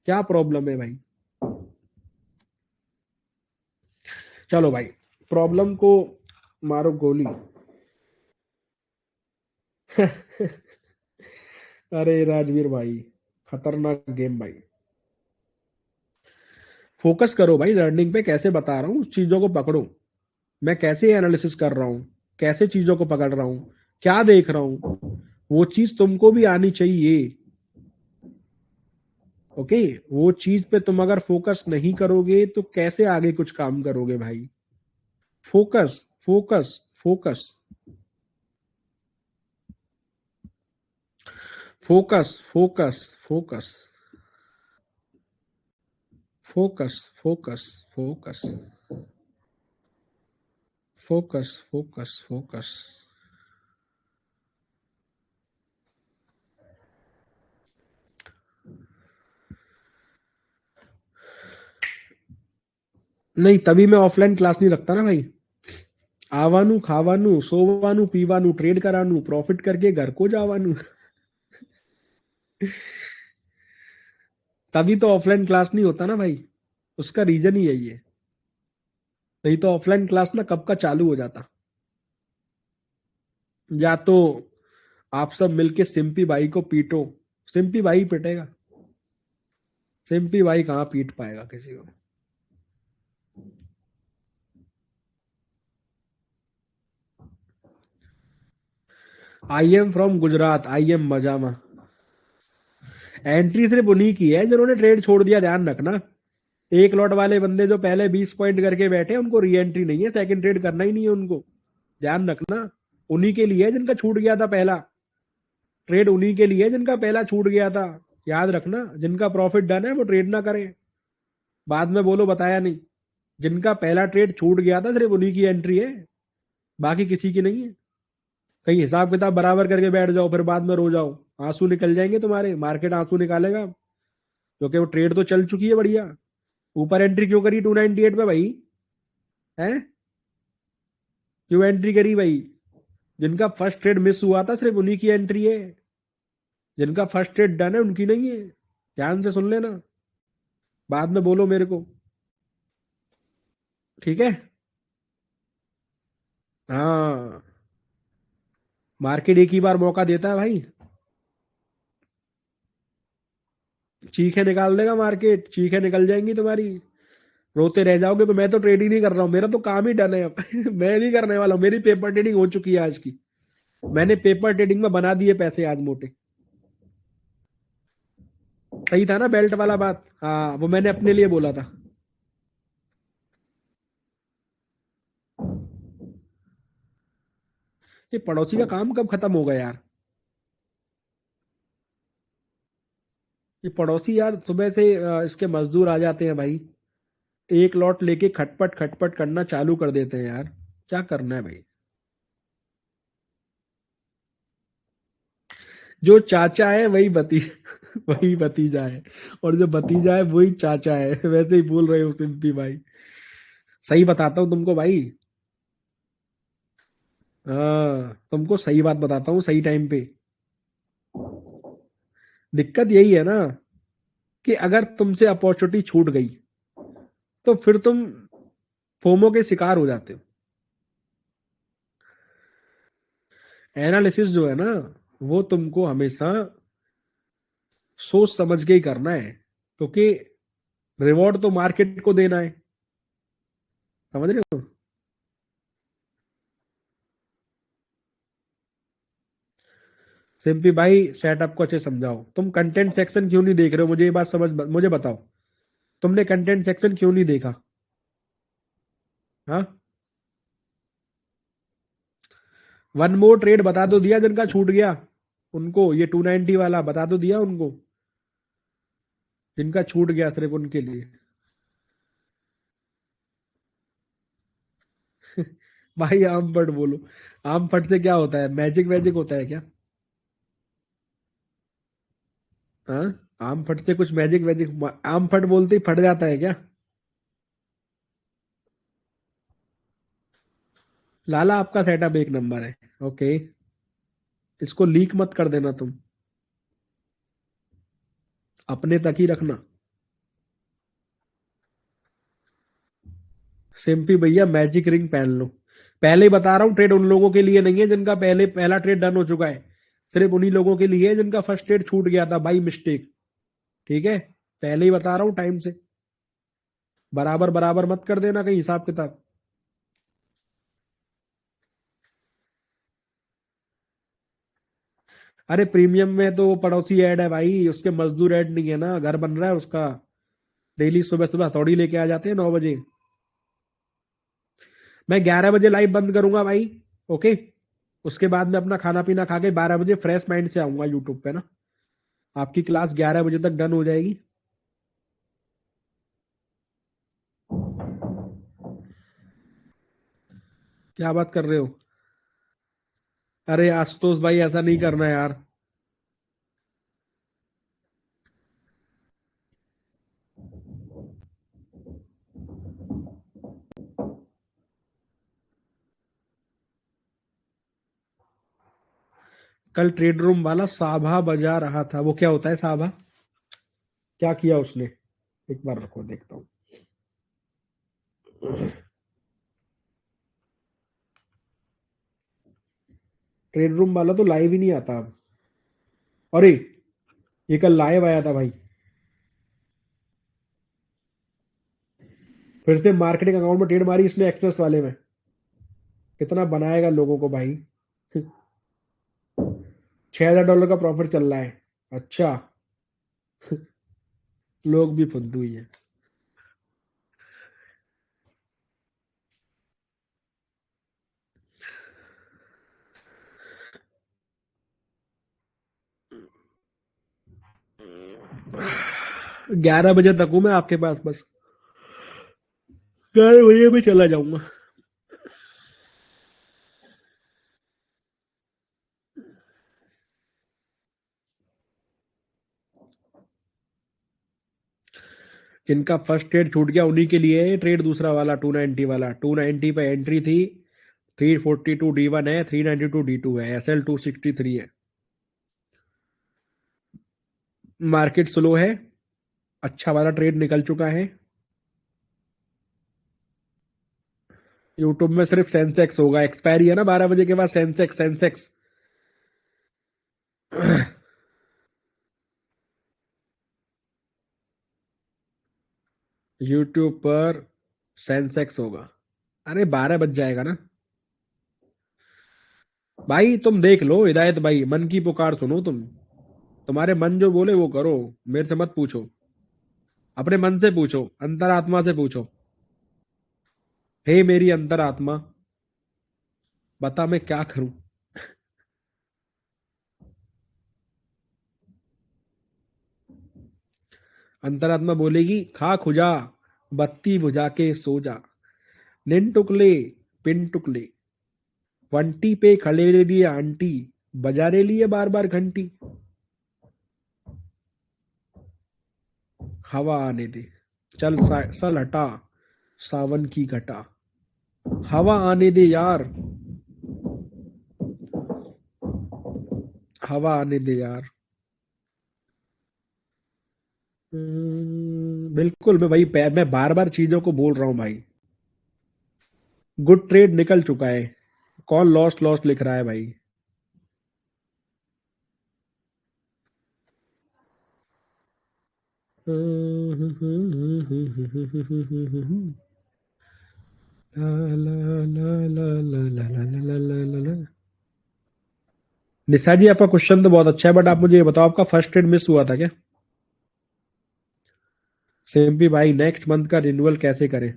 क्या प्रॉब्लम है भाई। चलो भाई, प्रॉब्लम को मारो गोली। अरे राजवीर भाई, खतरनाक गेम भाई। फोकस करो भाई लर्निंग पे, कैसे बता रहा हूँ उस चीजों को पकड़ो। मैं कैसे एनालिसिस कर रहा हूँ, कैसे चीजों को पकड़ रहा हूँ, क्या देख रहा हूँ, वो चीज तुमको भी आनी चाहिए। ओके, वो चीज पे तुम अगर फोकस नहीं करोगे तो कैसे आगे कुछ काम करोगे भाई। Focus, focus, focus, focus, focus, focus, focus, focus, focus, focus, focus, focus. नहीं, तभी मैं ऑफलाइन क्लास नहीं रखता ना भाई। आवानू खावानू सोवानू पीवानू ट्रेड करानू प्रॉफिट करके घर को जावानू। तभी तो ऑफलाइन क्लास नहीं होता ना भाई, उसका रीजन ही यही है। नहीं तो ऑफलाइन क्लास ना कब का चालू हो जाता। या तो आप सब मिलके सिंपी भाई को पीटो, सिंपी भाई पिटेगा। सिंपी भाई कहाँ पीट पाएगा किसी को। I am from Gujarat, I am मजामा। एंट्री सिर्फ उन्हीं की है जिन्होंने ट्रेड छोड़ दिया, ध्यान रखना। एक लॉट वाले बंदे जो पहले 20 पॉइंट करके बैठे उनको री एंट्री नहीं है, सेकंड ट्रेड करना ही नहीं है उनको। ध्यान रखना, उन्हीं के लिए है जिनका छूट गया था पहला ट्रेड, उन्हीं के लिए है जिनका पहला छूट गया था। याद रखना, जिनका प्रॉफिट डन है वो ट्रेड ना करें, बाद में बोलो बताया नहीं। जिनका पहला ट्रेड छूट गया था सिर्फ उन्हीं की एंट्री है, बाकी किसी की नहीं है। कहीं हिसाब किताब बराबर करके बैठ जाओ फिर बाद में रो जाओ, आंसू निकल जाएंगे तुम्हारे, मार्केट आंसू निकालेगा। क्योंकि वो ट्रेड तो चल चुकी है बढ़िया। ऊपर एंट्री क्यों करी 298 पे भाई, है क्यों एंट्री करी भाई। जिनका फर्स्ट ट्रेड मिस हुआ था सिर्फ उन्हीं की एंट्री है, जिनका फर्स्ट ट्रेड डन है उनकी नहीं है। ध्यान से सुन लेना, बाद में बोलो मेरे को, ठीक है। हाँ, मार्केट एक ही बार मौका देता है भाई। चीखें निकाल देगा मार्केट, चीखें निकल जाएंगी तुम्हारी, रोते रह जाओगे। तो मैं तो ट्रेड ही नहीं कर रहा हूँ, मेरा तो काम ही डन है अब। मैं नहीं करने वाला हूँ, मेरी पेपर ट्रेडिंग हो चुकी है आज की। मैंने पेपर ट्रेडिंग में बना दिए पैसे आज मोटे। सही था ना बेल्ट वाला बात, हाँ वो मैंने अपने लिए बोला था। ये पड़ोसी का काम कब खत्म होगा यार। ये पड़ोसी यार सुबह से इसके मजदूर आ जाते हैं भाई, एक लॉट लेके खटपट खटपट करना चालू कर देते हैं यार। क्या करना है भाई। जो चाचा है वही वही भतीजा है, और जो भतीजा है वही चाचा है। वैसे ही बोल रहे हो सिंपी भाई। सही बताता हूँ तुमको भाई। हाँ, तुमको सही बात बताता हूँ सही टाइम पे। दिक्कत यही है ना, कि अगर तुमसे अपॉर्चुनिटी छूट गई तो फिर तुम फोमो के शिकार हो जाते हो। एनालिसिस जो है ना, वो तुमको हमेशा सोच समझ के ही करना है, क्योंकि रिवॉर्ड तो मार्केट को देना है। समझ रहे हो। सिंपली भाई सेटअप को अच्छे समझाओ। तुम कंटेंट सेक्शन क्यों नहीं देख रहे हो, मुझे ये बात समझ, मुझे बताओ। तुमने कंटेंट सेक्शन क्यों नहीं देखा। हाँ। वन मोर ट्रेड बता दो दिया जिनका छूट गया उनको, ये 290 वाला बता दो दिया उनको, जिनका छूट गया सिर्फ उनके लिए। भाई आम फट बोलो। आम फट से क्या होता है, मैजिक वैजिक होता है क्या। हाँ। आम फट से कुछ मैजिक वैजिक, आम फट बोलते ही फट जाता है क्या। लाला आपका सेटअप एक नंबर है। ओके। इसको लीक मत कर देना तुम, अपने तक ही रखना। सिंपी भैया मैजिक रिंग पहन लो। पहले ही बता रहा हूँ, ट्रेड उन लोगों के लिए नहीं है जिनका पहले पहला ट्रेड डन हो चुका है। सिर्फ उन्हीं लोगों के लिए है जिनका फर्स्ट ट्रेड छूट गया था बाई मिस्टेक। ठीक है। पहले ही बता रहा हूँ टाइम से। बराबर बराबर मत कर देना कहीं हिसाब किताब। अरे प्रीमियम में तो वो पड़ोसी ऐड है भाई, उसके मजदूर ऐड नहीं है ना, घर बन रहा है उसका। डेली सुबह सुबह हथौड़ी लेके आ जाते हैं 9 बजे। मैं 11 बजे लाइव बंद करूंगा भाई। ओके। उसके बाद में अपना खाना पीना खा के 12 बजे फ्रेश माइंड से आऊंगा यूट्यूब पे ना। आपकी क्लास 11 बजे तक डन हो जाएगी। क्या बात कर रहे हो। अरे आशुतोष भाई ऐसा नहीं करना यार। कल ट्रेड रूम वाला साभा बजा रहा था, वो क्या होता है साभा। क्या किया उसने। एक बार रखो देखता हूँ। ट्रेड रूम वाला तो लाइव ही नहीं आता अब। अरे ये कल लाइव आया था भाई। फिर से मार्केटिंग अकाउंट में ट्रेड मारी इसने एक्सेस वाले में। कितना बनाएगा लोगों को भाई। $6,000 का प्रॉफिट चल रहा है। अच्छा। लोग भी फुद्दू ही है। 11 बजे तक हूं मैं आपके पास बस। 11 बजे में चला जाऊंगा। जिनका फर्स्ट ट्रेड छूट गया उन्हीं के लिए है ट्रेड दूसरा वाला 290 वाला। 290 पे एंट्री थी। 342 D1 है, 392 D2 है, SL 263 है। मार्केट स्लो है। अच्छा वाला ट्रेड निकल चुका है। यूट्यूब में सिर्फ सेंसेक्स होगा, एक्सपायरी है ना 12 बजे के बाद, सेंसेक्स सेंसेक्स। यूट्यूब पर सेंसेक्स होगा। अरे 12 बज जाएगा ना। भाई तुम देख लो हिदायत भाई, मन की पुकार सुनो तुम। तुम्हारे मन जो बोले वो करो। मेरे से मत पूछो। अपने मन से पूछो, अंतरात्मा से पूछो। हे मेरी अंतरात्मा, बता मैं क्या करूं। अंतरात्मा बोलेगी खा खुजा, बत्ती बुझा के सो जा, निन टुकले पिन टुकले, वंटी पे खड़े ले लिए आंटी, बजा रे लिए बार बार घंटी। हवा आने दे, चल सल हटा, सावन की घटा, हवा आने दे यार, हवा आने दे यार। बिल्कुल, मैं बार बार चीजों को बोल रहा हूँ भाई। गुड ट्रेड निकल चुका है, कौन लॉस्ट लॉस्ट लिख रहा है भाई? ला ला ला ला ला ला ला ला ला ला ला। निशा जी, आपका क्वेश्चन तो बहुत अच्छा है, बट आप मुझे ये बताओ, आपका फर्स्ट ट्रेड मिस हुआ था क्या? सिंपी भाई, नेक्स्ट मंथ का रिन्यूअल कैसे करें?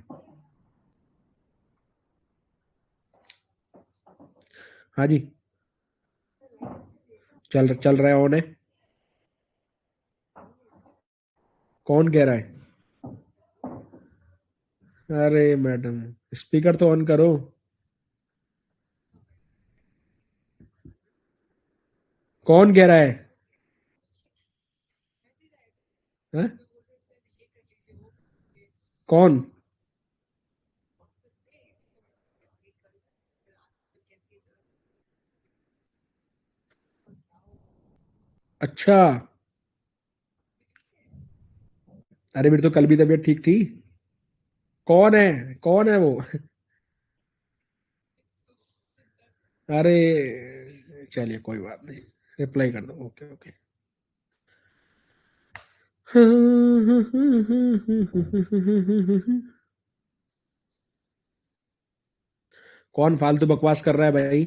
हाँ जी, चल चल रहा है, ऑन है। कौन कह रहा है? अरे मैडम, स्पीकर तो ऑन करो। कौन कह रहा है? हैं? कौन? अच्छा। अरे मेरी तो कल भी तबीयत ठीक थी। कौन है? कौन है वो? अरे चलिए, कोई बात नहीं, रिप्लाई कर दो, ओके ओके। कौन फालतू बकवास कर रहा है भाई?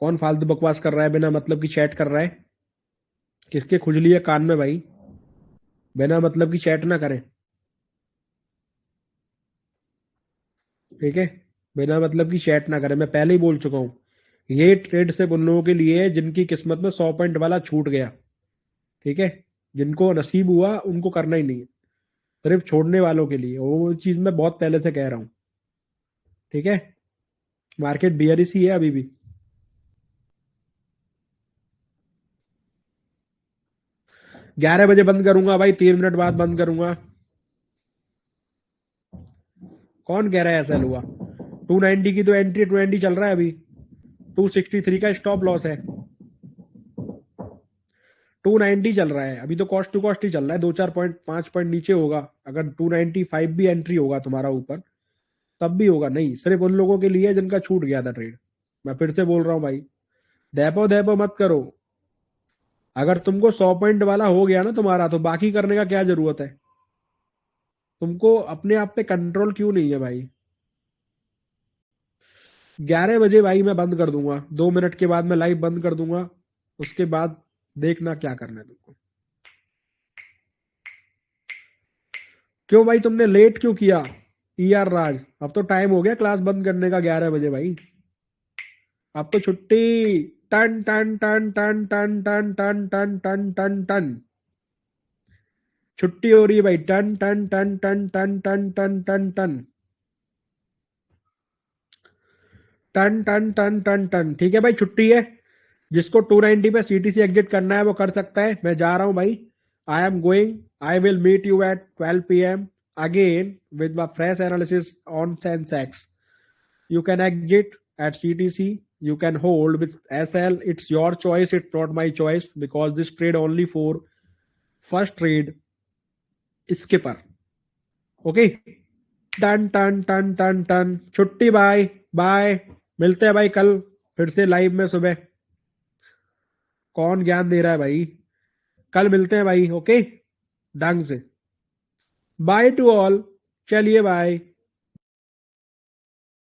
कौन फालतू बकवास कर रहा है, बिना मतलब की चैट कर रहा है? किसके खुजली है कान में भाई? बिना मतलब की चैट ना करें, ठीक है? बिना मतलब की चैट ना करें, मैं पहले ही बोल चुका हूँ। ये ट्रेड सिर्फ उन लोगों के लिए है जिनकी किस्मत में 100 पॉइंट वाला छूट गया, ठीक है? जिनको नसीब हुआ उनको करना ही नहीं है, सिर्फ छोड़ने वालों के लिए, वो चीज मैं बहुत पहले से कह रहा हूँ, ठीक है? मार्केट बियरिश ही है अभी भी। 11 बजे बंद करूंगा भाई, 3 मिनट बाद बंद करूंगा। कौन कह रहा है ऐसा हुआ? 290 की तो एंट्री, 290 चल रहा है अभी, 263 का स्टॉप लॉस है। 290 चल रहा है अभी, तो कॉस्ट टू कॉस्ट ही चल रहा है, 2-4 पॉइंट 5 पॉइंट नीचे होगा। अगर 295 भी एंट्री होगा तुम्हारा ऊपर, तब भी होगा नहीं, सिर्फ उन लोगों के लिए जिनका छूट गया था ट्रेड। मैं फिर से बोल रहा हूँ भाई, दैपो दैपो मत करो। अगर तुमको 100 पॉइंट वाला हो गया ना तुम्हारा, तो बाकी करने का क्या जरूरत है? तुमको अपने आप पे कंट्रोल क्यों नहीं है भाई? 11 बजे भाई मैं बंद कर दूंगा, 2 मिनट के बाद मैं लाइव बंद कर दूंगा। उसके बाद देखना क्या करना है तुमको। क्यों भाई, तुमने लेट क्यों किया? यार राज, अब तो टाइम हो गया क्लास बंद करने का, 11 बजे भाई। अब तो छुट्टी। टन टन टन टन टन टन टन टन टन टन टन। छुट्टी हो रही है भाई, टन टन टन टन टन टन टन टन टन टन टन टन टन टन। ठीक है भाई, छुट्टी है। जिसको 290 पे सीटीसी एग्जिट करना है वो कर सकता है, मैं जा रहा हूं भाई। I am going. I will meet you at 12 p.m. Again with my fresh analysis on Sensex. You can exit at CTC. You can hold with SL. It's your choice. It's not my choice because this trade only for first trade skipper. Okay. टन टन टन टन टन, छुट्टी bye bye. मिलते हैं भाई कल फिर से लाइव में सुबह। कौन ज्ञान दे रहा है भाई? कल मिलते हैं भाई, ओके, ढंग से। By two all. चलिए बाय।